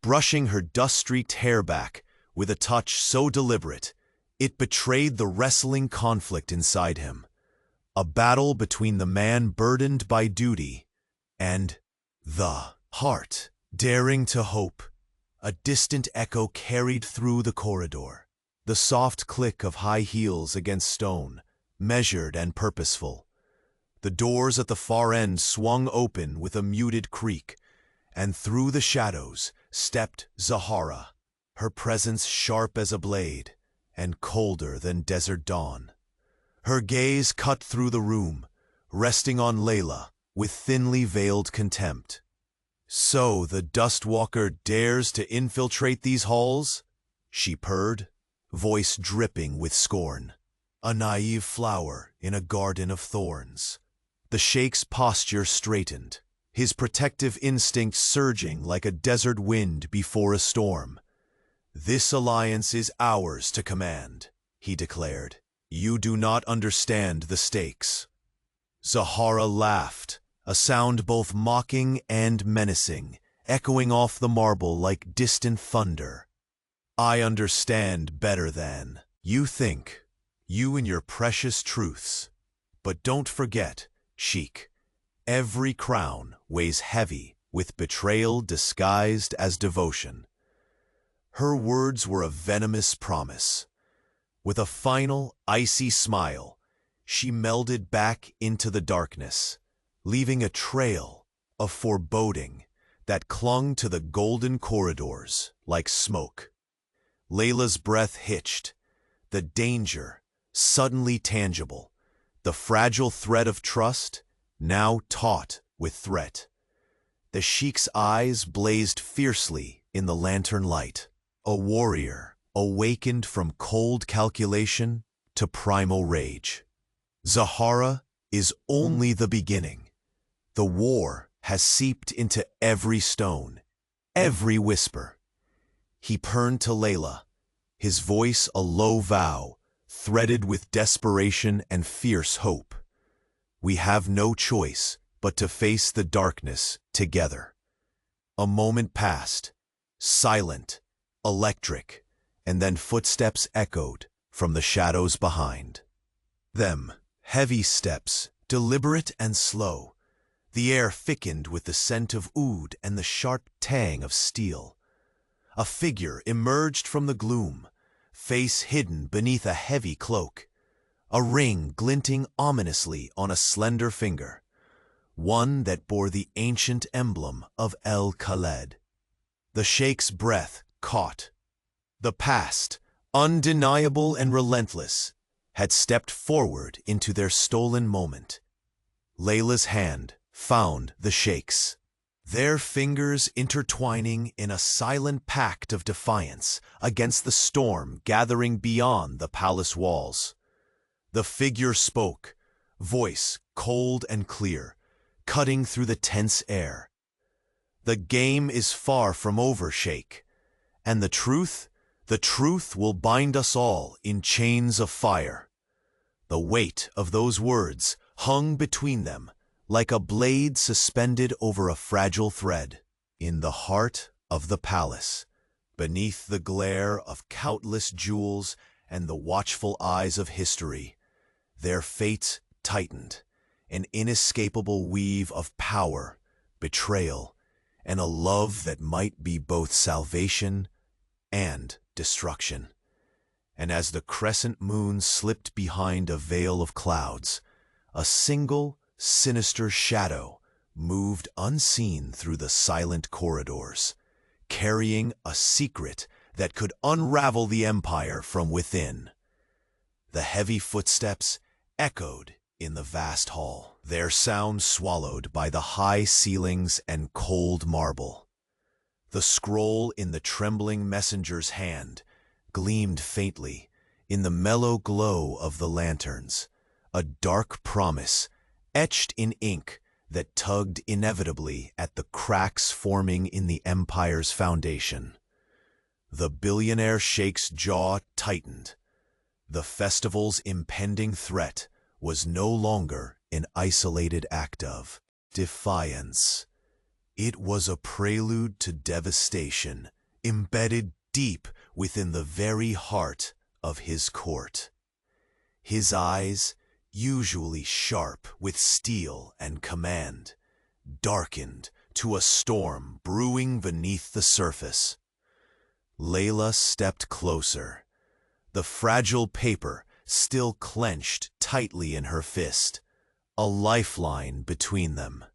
[SPEAKER 1] brushing her dust-streaked hair back with a touch so deliberate, it betrayed the wrestling conflict inside him. A battle between the man burdened by duty and the heart daring to hope. A distant echo carried through the corridor. The soft click of high heels against stone, measured and purposeful. The doors at the far end swung open with a muted creak, and through the shadows stepped Zahara, her presence sharp as a blade and colder than desert dawn. Her gaze cut through the room, resting on Layla with thinly veiled contempt. So the Dustwalker dares to infiltrate these halls? She purred, voice dripping with scorn. A naive flower in a garden of thorns. The Sheikh's posture straightened, his protective instinct surging like a desert wind before a storm. This alliance is ours to command, he declared. You do not understand the stakes. Zahara laughed, a sound both mocking and menacing, echoing off the marble like distant thunder. I understand better than you think, you and your precious truths. But don't forget, Sheikh, every crown weighs heavy with betrayal disguised as devotion. Her words were a venomous promise. With a final, icy smile, she melded back into the darkness, leaving a trail of foreboding that clung to the golden corridors like smoke. Layla's breath hitched, the danger suddenly tangible, the fragile thread of trust now taut with threat. The Sheikh's eyes blazed fiercely in the lantern light, a warrior awakened from cold calculation to primal rage. Zahara is only the beginning. The war has seeped into every stone, every whisper. He turned to Layla, his voice a low vow, threaded with desperation and fierce hope. We have no choice but to face the darkness together. A moment passed, silent, electric, and then footsteps echoed from the shadows behind them. Heavy steps, deliberate and slow. The air thickened with the scent of oud and the sharp tang of steel. A figure emerged from the gloom, face hidden beneath a heavy cloak, a ring glinting ominously on a slender finger, one that bore the ancient emblem of El Khaled. The Sheikh's breath caught. The past, undeniable and relentless, had stepped forward into their stolen moment. Layla's hand found the Sheikh's, their fingers intertwining in a silent pact of defiance against the storm gathering beyond the palace walls. The figure spoke, voice cold and clear, cutting through the tense air. The game is far from over, Sheikh, and the truth will bind us all in chains of fire. The weight of those words hung between them like a blade suspended over a fragile thread. In the heart of the palace, beneath the glare of countless jewels and the watchful eyes of history, their fates tightened, an inescapable weave of power, betrayal, and a love that might be both salvation and destruction. And as the crescent moon slipped behind a veil of clouds, a single, sinister shadow moved unseen through the silent corridors, carrying a secret that could unravel the empire from within. The heavy footsteps echoed in the vast hall, their sound swallowed by the high ceilings and cold marble. The scroll in the trembling messenger's hand gleamed faintly in the mellow glow of the lanterns, a dark promise etched in ink that tugged inevitably at the cracks forming in the empire's foundation. The billionaire Sheikh's jaw tightened. The festival's impending threat was no longer an isolated act of defiance. It was a prelude to devastation, embedded deep within the very heart of his court. His eyes, usually sharp with steel and command, darkened to a storm brewing beneath the surface. Layla stepped closer, the fragile paper still clenched tightly in her fist, a lifeline between them.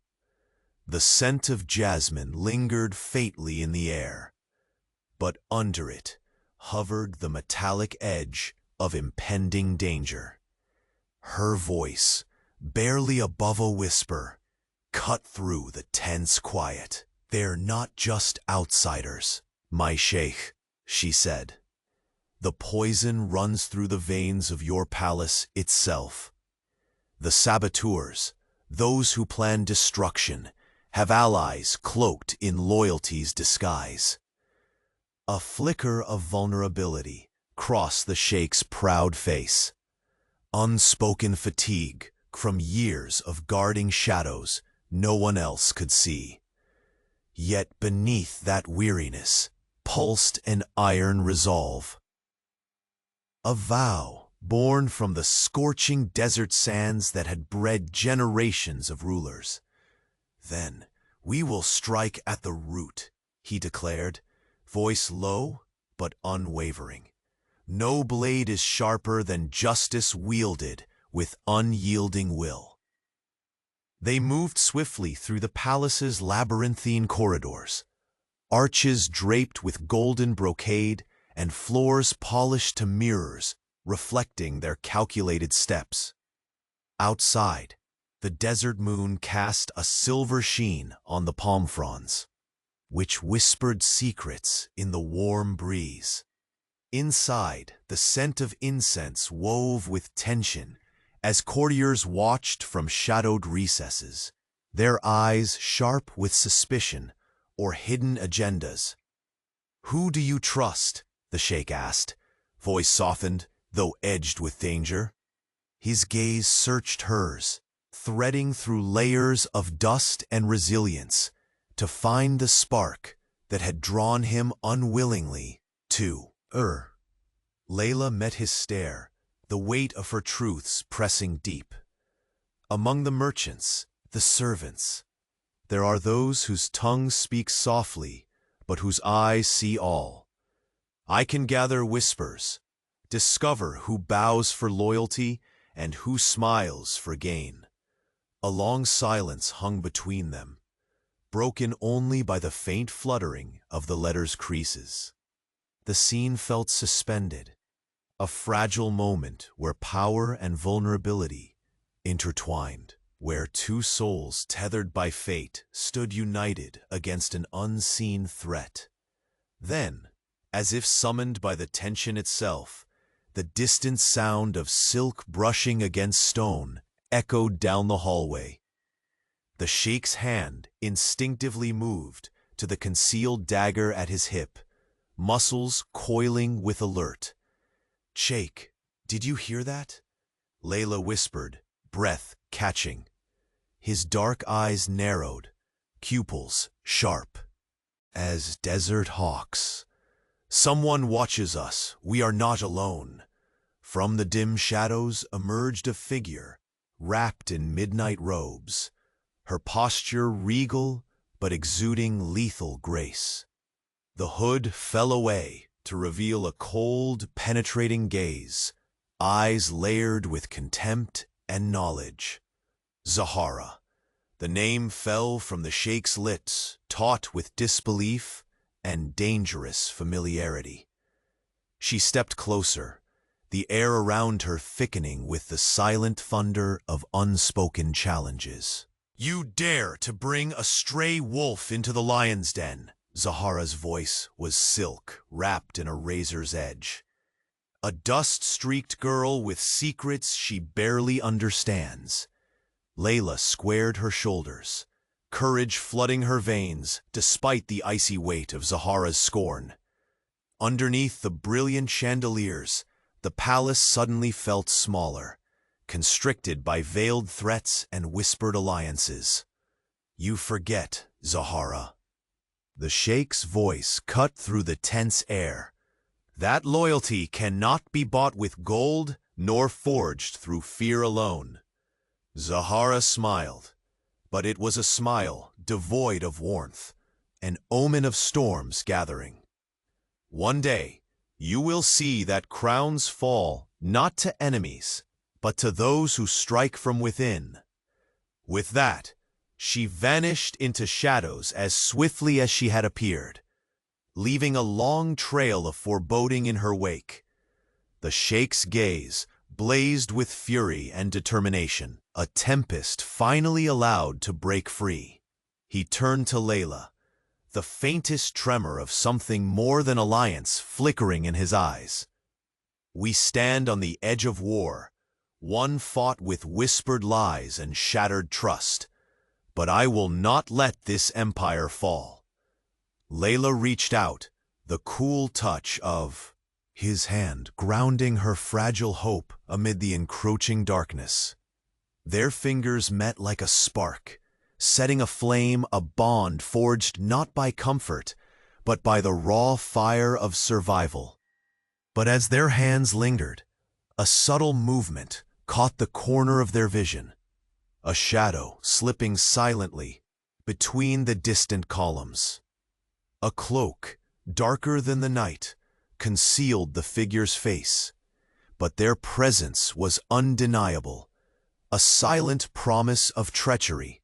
[SPEAKER 1] The scent of jasmine lingered faintly in the air, but under it hovered the metallic edge of impending danger. Her voice, barely above a whisper, cut through the tense quiet. "They're not just outsiders, my sheikh," she said. "The poison runs through the veins of your palace itself. The saboteurs, those who plan destruction, have allies cloaked in loyalty's disguise." A flicker of vulnerability crossed the sheikh's proud face. Unspoken fatigue from years of guarding shadows no one else could see. Yet beneath that weariness pulsed an iron resolve. A vow born from the scorching desert sands that had bred generations of rulers. "Then we will strike at the root," he declared, voice low but unwavering. "No blade is sharper than justice wielded with unyielding will." They moved swiftly through the palace's labyrinthine corridors, arches draped with golden brocade and floors polished to mirrors reflecting their calculated steps. Outside, the desert moon cast a silver sheen on the palm fronds, which whispered secrets in the warm breeze. Inside, the scent of incense wove with tension as courtiers watched from shadowed recesses, their eyes sharp with suspicion or hidden agendas. "Who do you trust?" the sheikh asked, voice softened, though edged with danger. His gaze searched hers, threading through layers of dust and resilience to find the spark that had drawn him unwillingly to Ur. Layla met his stare, the weight of her truths pressing deep. Among the merchants, the servants, there are those whose tongues speak softly, but whose eyes see all. I can gather whispers, discover who bows for loyalty and who smiles for gain. A long silence hung between them, broken only by the faint fluttering of the letter's creases. The scene felt suspended, a fragile moment where power and vulnerability intertwined, where two souls tethered by fate stood united against an unseen threat. Then, as if summoned by the tension itself, the distant sound of silk brushing against stone echoed down the hallway. The sheikh's hand instinctively moved to the concealed dagger at his hip, muscles coiling with alert. "Sheikh, did you hear that?" Layla whispered, breath catching. His dark eyes narrowed, pupils sharp as desert hawks. "Someone watches us. We are not alone." From the dim shadows emerged a figure, wrapped in midnight robes, her posture regal but exuding lethal grace. The hood fell away to reveal a cold, penetrating gaze, eyes layered with contempt and knowledge. Zahara. The name fell from the sheikh's lips, taut with disbelief and dangerous familiarity. She stepped closer, the air around her thickening with the silent thunder of unspoken challenges. "You dare to bring a stray wolf into the lion's den?" Zahara's voice was silk, wrapped in a razor's edge. "A dust-streaked girl with secrets she barely understands." Layla squared her shoulders, courage flooding her veins despite the icy weight of Zahara's scorn. Underneath the brilliant chandeliers, the palace suddenly felt smaller, constricted by veiled threats and whispered alliances. "You forget, Zahara." The Sheikh's voice cut through the tense air. "That loyalty cannot be bought with gold nor forged through fear alone." Zahara smiled, but it was a smile devoid of warmth, an omen of storms gathering. "One day, you will see that crowns fall not to enemies, but to those who strike from within." With that, she vanished into shadows as swiftly as she had appeared, leaving a long trail of foreboding in her wake. The Sheikh's gaze blazed with fury and determination, a tempest finally allowed to break free. He turned to Layla, the faintest tremor of something more than alliance flickering in his eyes. "We stand on the edge of war, one fought with whispered lies and shattered trust, but I will not let this empire fall." Layla reached out, the cool touch of his hand grounding her fragile hope amid the encroaching darkness. Their fingers met like a spark, setting aflame a bond forged not by comfort, but by the raw fire of survival. But as their hands lingered, a subtle movement caught the corner of their vision, a shadow slipping silently between the distant columns. A cloak, darker than the night, concealed the figure's face, but their presence was undeniable, a silent promise of treachery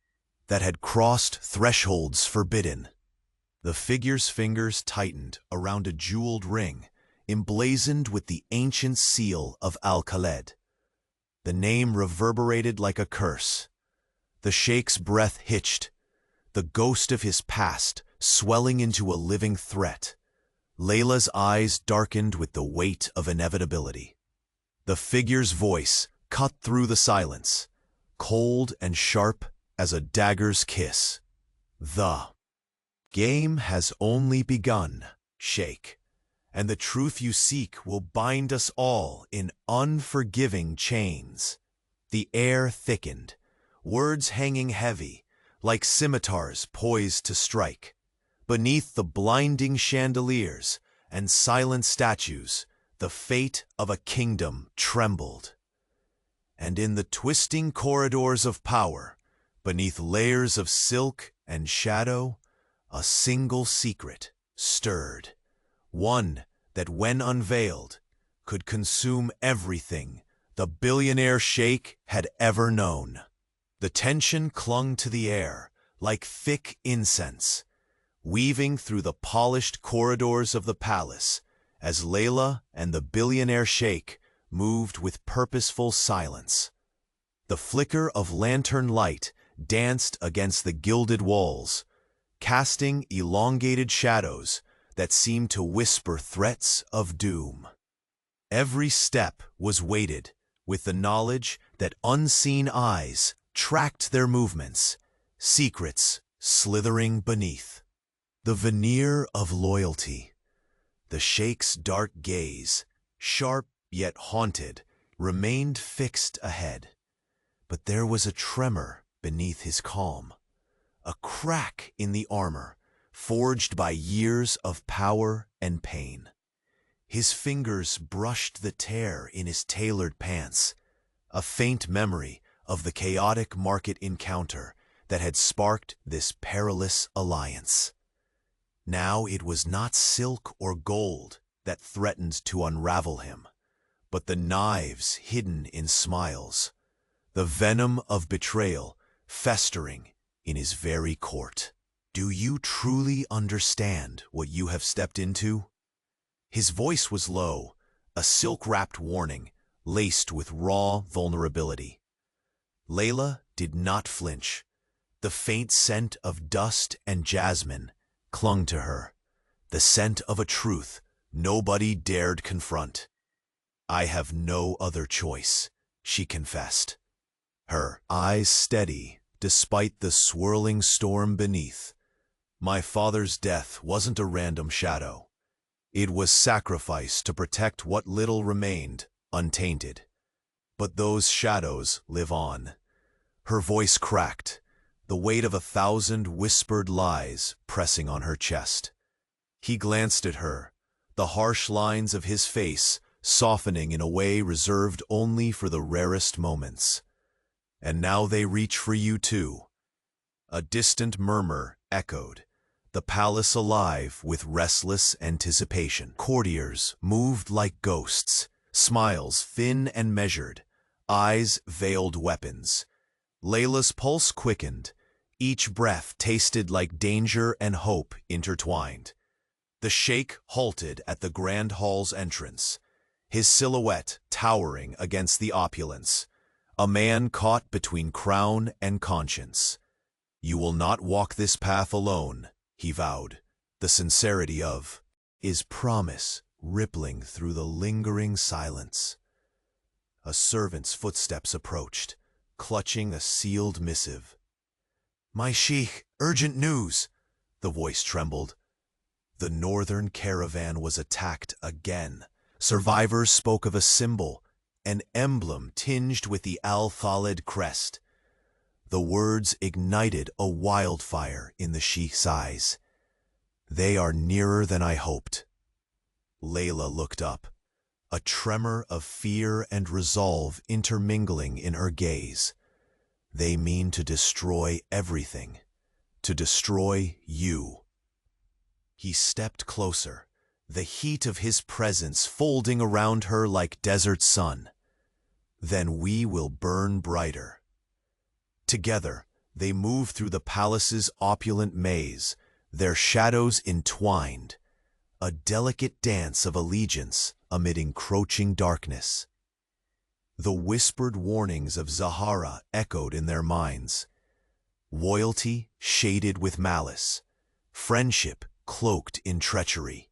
[SPEAKER 1] that had crossed thresholds forbidden. The figure's fingers tightened around a jeweled ring, emblazoned with the ancient seal of Al-Khaled. The name reverberated like a curse. The Sheikh's breath hitched, the ghost of his past swelling into a living threat. Layla's eyes darkened with the weight of inevitability. The figure's voice cut through the silence, cold and sharp as a dagger's kiss. "The game has only begun, Sheikh, and the truth you seek will bind us all in unforgiving chains." The air thickened, words hanging heavy, like scimitars poised to strike. Beneath the blinding chandeliers and silent statues, the fate of a kingdom trembled. And in the twisting corridors of power, beneath layers of silk and shadow, a single secret stirred, one that, when unveiled, could consume everything the billionaire sheikh had ever known. The tension clung to the air like thick incense, weaving through the polished corridors of the palace as Layla and the billionaire sheikh moved with purposeful silence. The flicker of lantern light danced against the gilded walls, casting elongated shadows that seemed to whisper threats of doom. Every step was weighted with the knowledge that unseen eyes tracked their movements, secrets slithering beneath. The veneer of loyalty, the sheikh's dark gaze, sharp yet haunted, remained fixed ahead. But there was a tremor beneath his calm, a crack in the armor, forged by years of power and pain. His fingers brushed the tear in his tailored pants, a faint memory of the chaotic market encounter that had sparked this perilous alliance. Now it was not silk or gold that threatened to unravel him, but the knives hidden in smiles, the venom of betrayal festering in his very court. "Do you truly understand what you have stepped into?" His voice was low, a silk-wrapped warning, laced with raw vulnerability. Layla did not flinch. The faint scent of dust and jasmine clung to her, the scent of a truth nobody dared confront. "I have no other choice," she confessed. her eyes steady despite the swirling storm beneath. My father's death wasn't a random shadow. It was sacrifice to protect what little remained untainted. But those shadows live on. Her voice cracked, the weight of 1,000 whispered lies pressing on her chest. He glanced at her, the harsh lines of his face softening in a way reserved only for the rarest moments. And now they reach for you too. A distant murmur echoed, the palace alive with restless anticipation. Courtiers moved like ghosts, smiles thin and measured, eyes veiled weapons. Layla's pulse quickened, each breath tasted like danger and hope intertwined. The sheikh halted at the grand hall's entrance, his silhouette towering against the opulence, a man caught between crown and conscience. You will not walk this path alone, he vowed, the sincerity of his promise rippling through the lingering silence. A servant's footsteps approached, clutching a sealed missive. My sheikh, urgent news, the voice trembled. The northern caravan was attacked again. Survivors spoke of a symbol, an emblem tinged with the Al-Thalid crest. The words ignited a wildfire in the sheikh's eyes. They are nearer than I hoped. Layla looked up, a tremor of fear and resolve intermingling in her gaze. They mean to destroy everything, to destroy you. He stepped closer, the heat of his presence folding around her like desert sun. Then we will burn brighter. Together, they move through the palace's opulent maze, their shadows entwined, a delicate dance of allegiance amid encroaching darkness. The whispered warnings of Zahara echoed in their minds. Loyalty shaded with malice, friendship cloaked in treachery.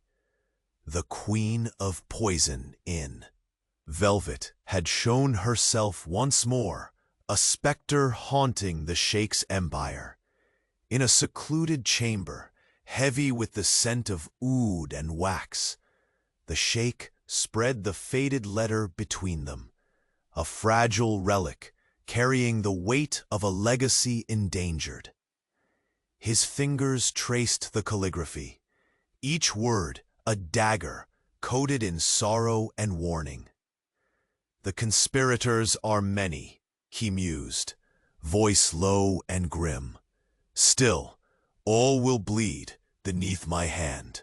[SPEAKER 1] The Queen of Poison in Velvet had shown herself once more, a specter haunting the sheikh's empire. In a secluded chamber, heavy with the scent of oud and wax, the sheikh spread the faded letter between them, a fragile relic carrying the weight of a legacy endangered. His fingers traced the calligraphy, each word a dagger coded in sorrow and warning. The conspirators are many, he mused, voice low and grim. Still, all will bleed beneath my hand.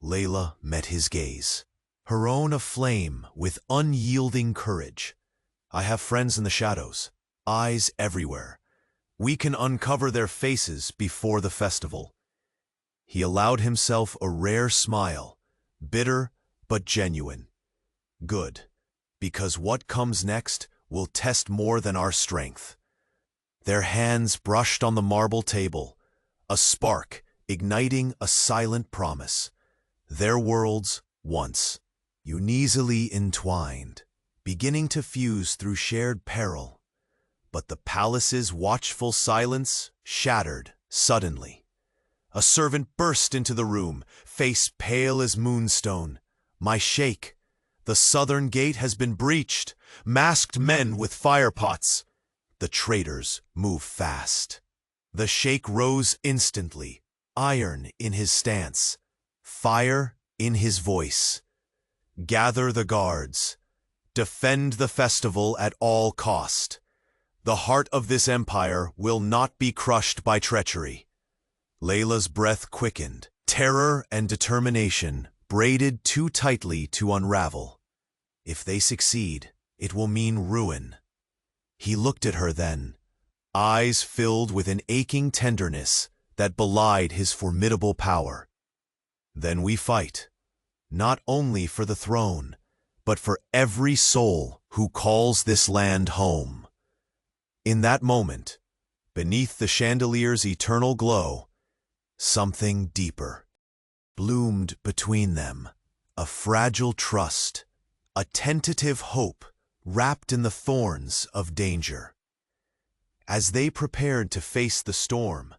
[SPEAKER 1] Layla met his gaze, her own aflame with unyielding courage. I have friends in the shadows, eyes everywhere. We can uncover their faces before the festival. He allowed himself a rare smile, bitter but genuine. Good, because what comes next will test more than our strength. Their hands brushed on the marble table, a spark igniting a silent promise. Their worlds, once uneasily entwined, beginning to fuse through shared peril. But the palace's watchful silence shattered suddenly. A servant burst into the room, face pale as moonstone. My sheikh, the southern gate has been breached. Masked men with firepots. The traitors move fast. The sheikh rose instantly, iron in his stance, fire in his voice. Gather the guards. Defend the festival at all cost. The heart of this empire will not be crushed by treachery. Layla's breath quickened, terror and determination braided too tightly to unravel. If they succeed, it will mean ruin. He looked at her then, eyes filled with an aching tenderness that belied his formidable power. Then we fight, not only for the throne, but for every soul who calls this land home. In that moment, beneath the chandelier's eternal glow, something deeper bloomed between them, a fragile trust, a tentative hope wrapped in the thorns of danger. As they prepared to face the storm,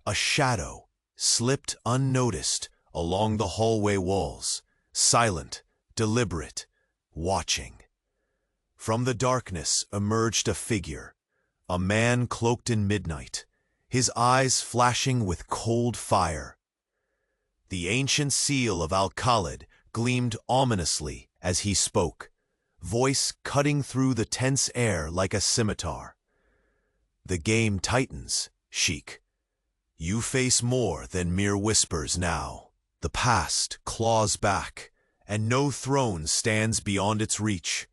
[SPEAKER 1] a shadow slipped unnoticed along the hallway walls, silent, deliberate, watching. From the darkness emerged a figure, a man cloaked in midnight, his eyes flashing with cold fire. The ancient seal of Al-Khalid gleamed ominously as he spoke, voice cutting through the tense air like a scimitar. The game tightens, Sheikh. You face more than mere whispers now. The past claws back, and no throne stands beyond its reach.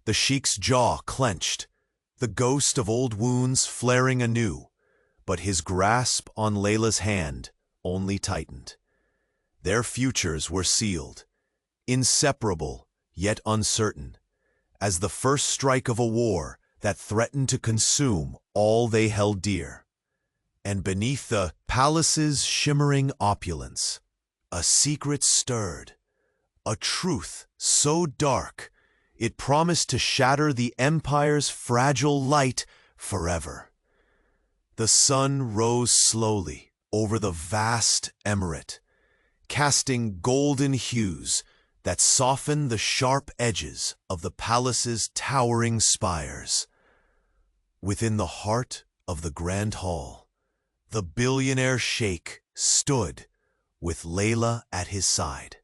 [SPEAKER 1] The Sheikh's jaw clenched, the ghost of old wounds flaring anew, but his grasp on Layla's hand only tightened. Their futures were sealed, inseparable yet uncertain, as the first strike of a war that threatened to consume all they held dear. And beneath the palace's shimmering opulence, a secret stirred, a truth so dark it promised to shatter the empire's fragile light forever. The sun rose slowly over the vast emirate, casting golden hues that softened the sharp edges of the palace's towering spires. Within the heart of the grand hall, the billionaire sheikh stood with Layla at his side.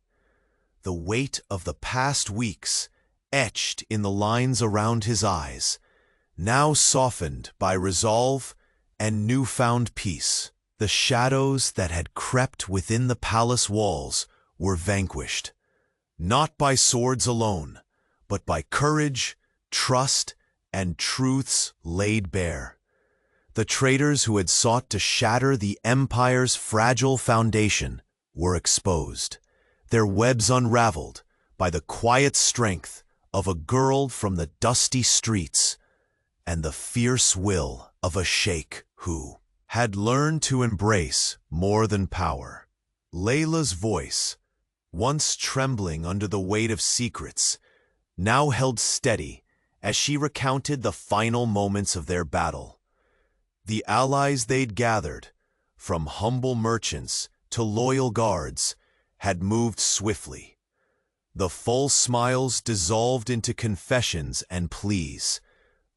[SPEAKER 1] The weight of the past weeks etched in the lines around his eyes, now softened by resolve and newfound peace. The shadows that had crept within the palace walls were vanquished, not by swords alone, but by courage, trust, and truths laid bare. The traitors who had sought to shatter the empire's fragile foundation were exposed, their webs unraveled by the quiet strength of a girl from the dusty streets and the fierce will of a sheikh who had learned to embrace more than power. Layla's voice, once trembling under the weight of secrets, now held steady as she recounted the final moments of their battle. The allies they'd gathered, from humble merchants to loyal guards, had moved swiftly. The false smiles dissolved into confessions and pleas.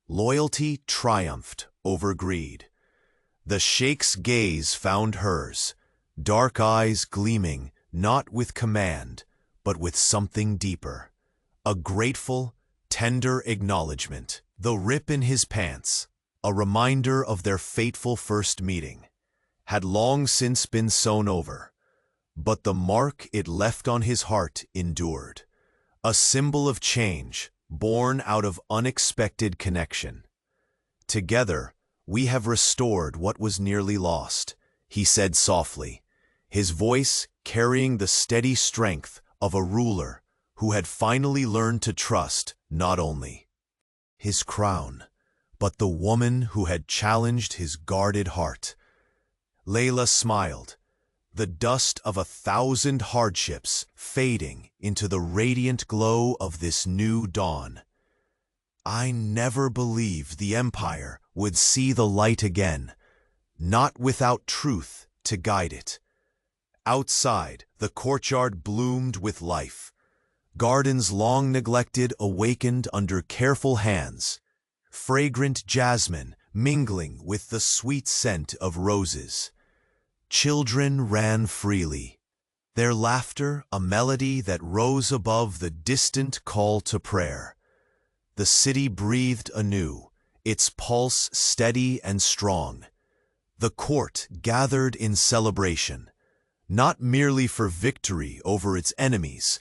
[SPEAKER 1] Loyalty triumphed over greed. The sheikh's gaze found hers, dark eyes gleaming not with command, but with something deeper. A grateful, tender acknowledgement. The rip in his pants, a reminder of their fateful first meeting, had long since been sewn over, but the mark it left on his heart endured, a symbol of change born out of unexpected connection. Together, we have restored what was nearly lost, he said softly, his voice carrying the steady strength of a ruler who had finally learned to trust not only his crown, but the woman who had challenged his guarded heart. Layla smiled, the dust of 1,000 hardships fading into the radiant glow of this new dawn. I never believed the empire would see the light again, not without truth to guide it. Outside, the courtyard bloomed with life. Gardens long neglected awakened under careful hands, fragrant jasmine mingling with the sweet scent of roses. Children ran freely, their laughter a melody that rose above the distant call to prayer. The city breathed anew, its pulse steady and strong. The court gathered in celebration, not merely for victory over its enemies,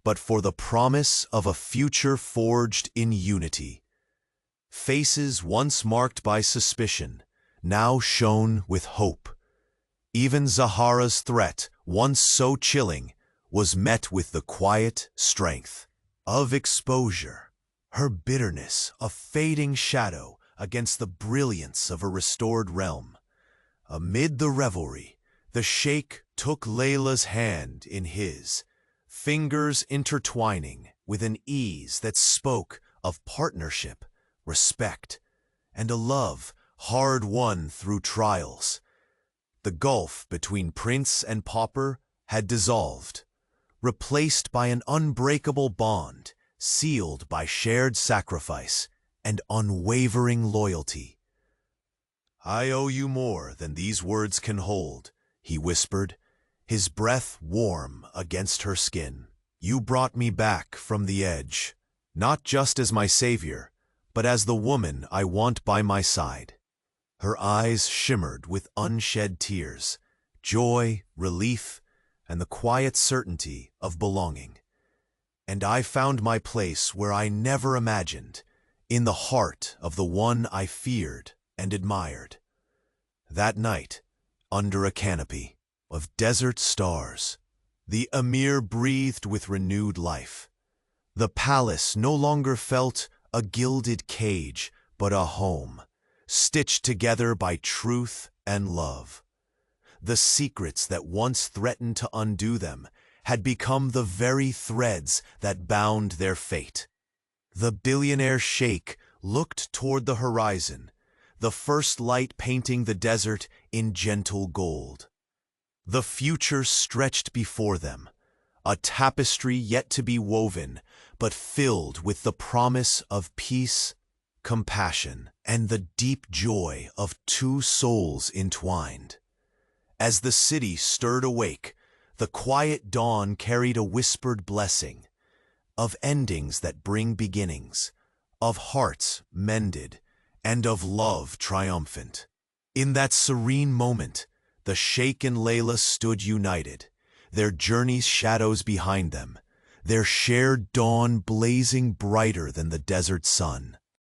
[SPEAKER 1] but for the promise of a future forged in unity. Faces once marked by suspicion now shone with hope. Even Zahara's threat, once so chilling, was met with the quiet strength of exposure. Her bitterness a fading shadow against the brilliance of a restored realm. Amid the revelry, the sheikh took Layla's hand in his, fingers intertwining with an ease that spoke of partnership, respect, and a love hard-won through trials. The gulf between prince and pauper had dissolved, replaced by an unbreakable bond, sealed by shared sacrifice and unwavering loyalty. "I owe you more than these words can hold," he whispered, his breath warm against her skin. "You brought me back from the edge, not just as my savior, but as the woman I want by my side." Her eyes shimmered with unshed tears, joy, relief, and the quiet certainty of belonging. "And I found my place where I never imagined, in the heart of the one I feared and admired." That night, under a canopy of desert stars, the emir breathed with renewed life. The palace no longer felt a gilded cage, but a home, stitched together by truth and love. The secrets that once threatened to undo them had become the very threads that bound their fate. The billionaire sheikh looked toward the horizon, the first light painting the desert in gentle gold. The future stretched before them, a tapestry yet to be woven, but filled with the promise of peace, compassion, and the deep joy of two souls entwined. As the city stirred awake, the quiet dawn carried a whispered blessing, of endings that bring beginnings, of hearts mended, and of love triumphant. In that serene moment, the Sheikh and Layla stood united, their journey's shadows behind them, their shared dawn blazing brighter than the desert sun.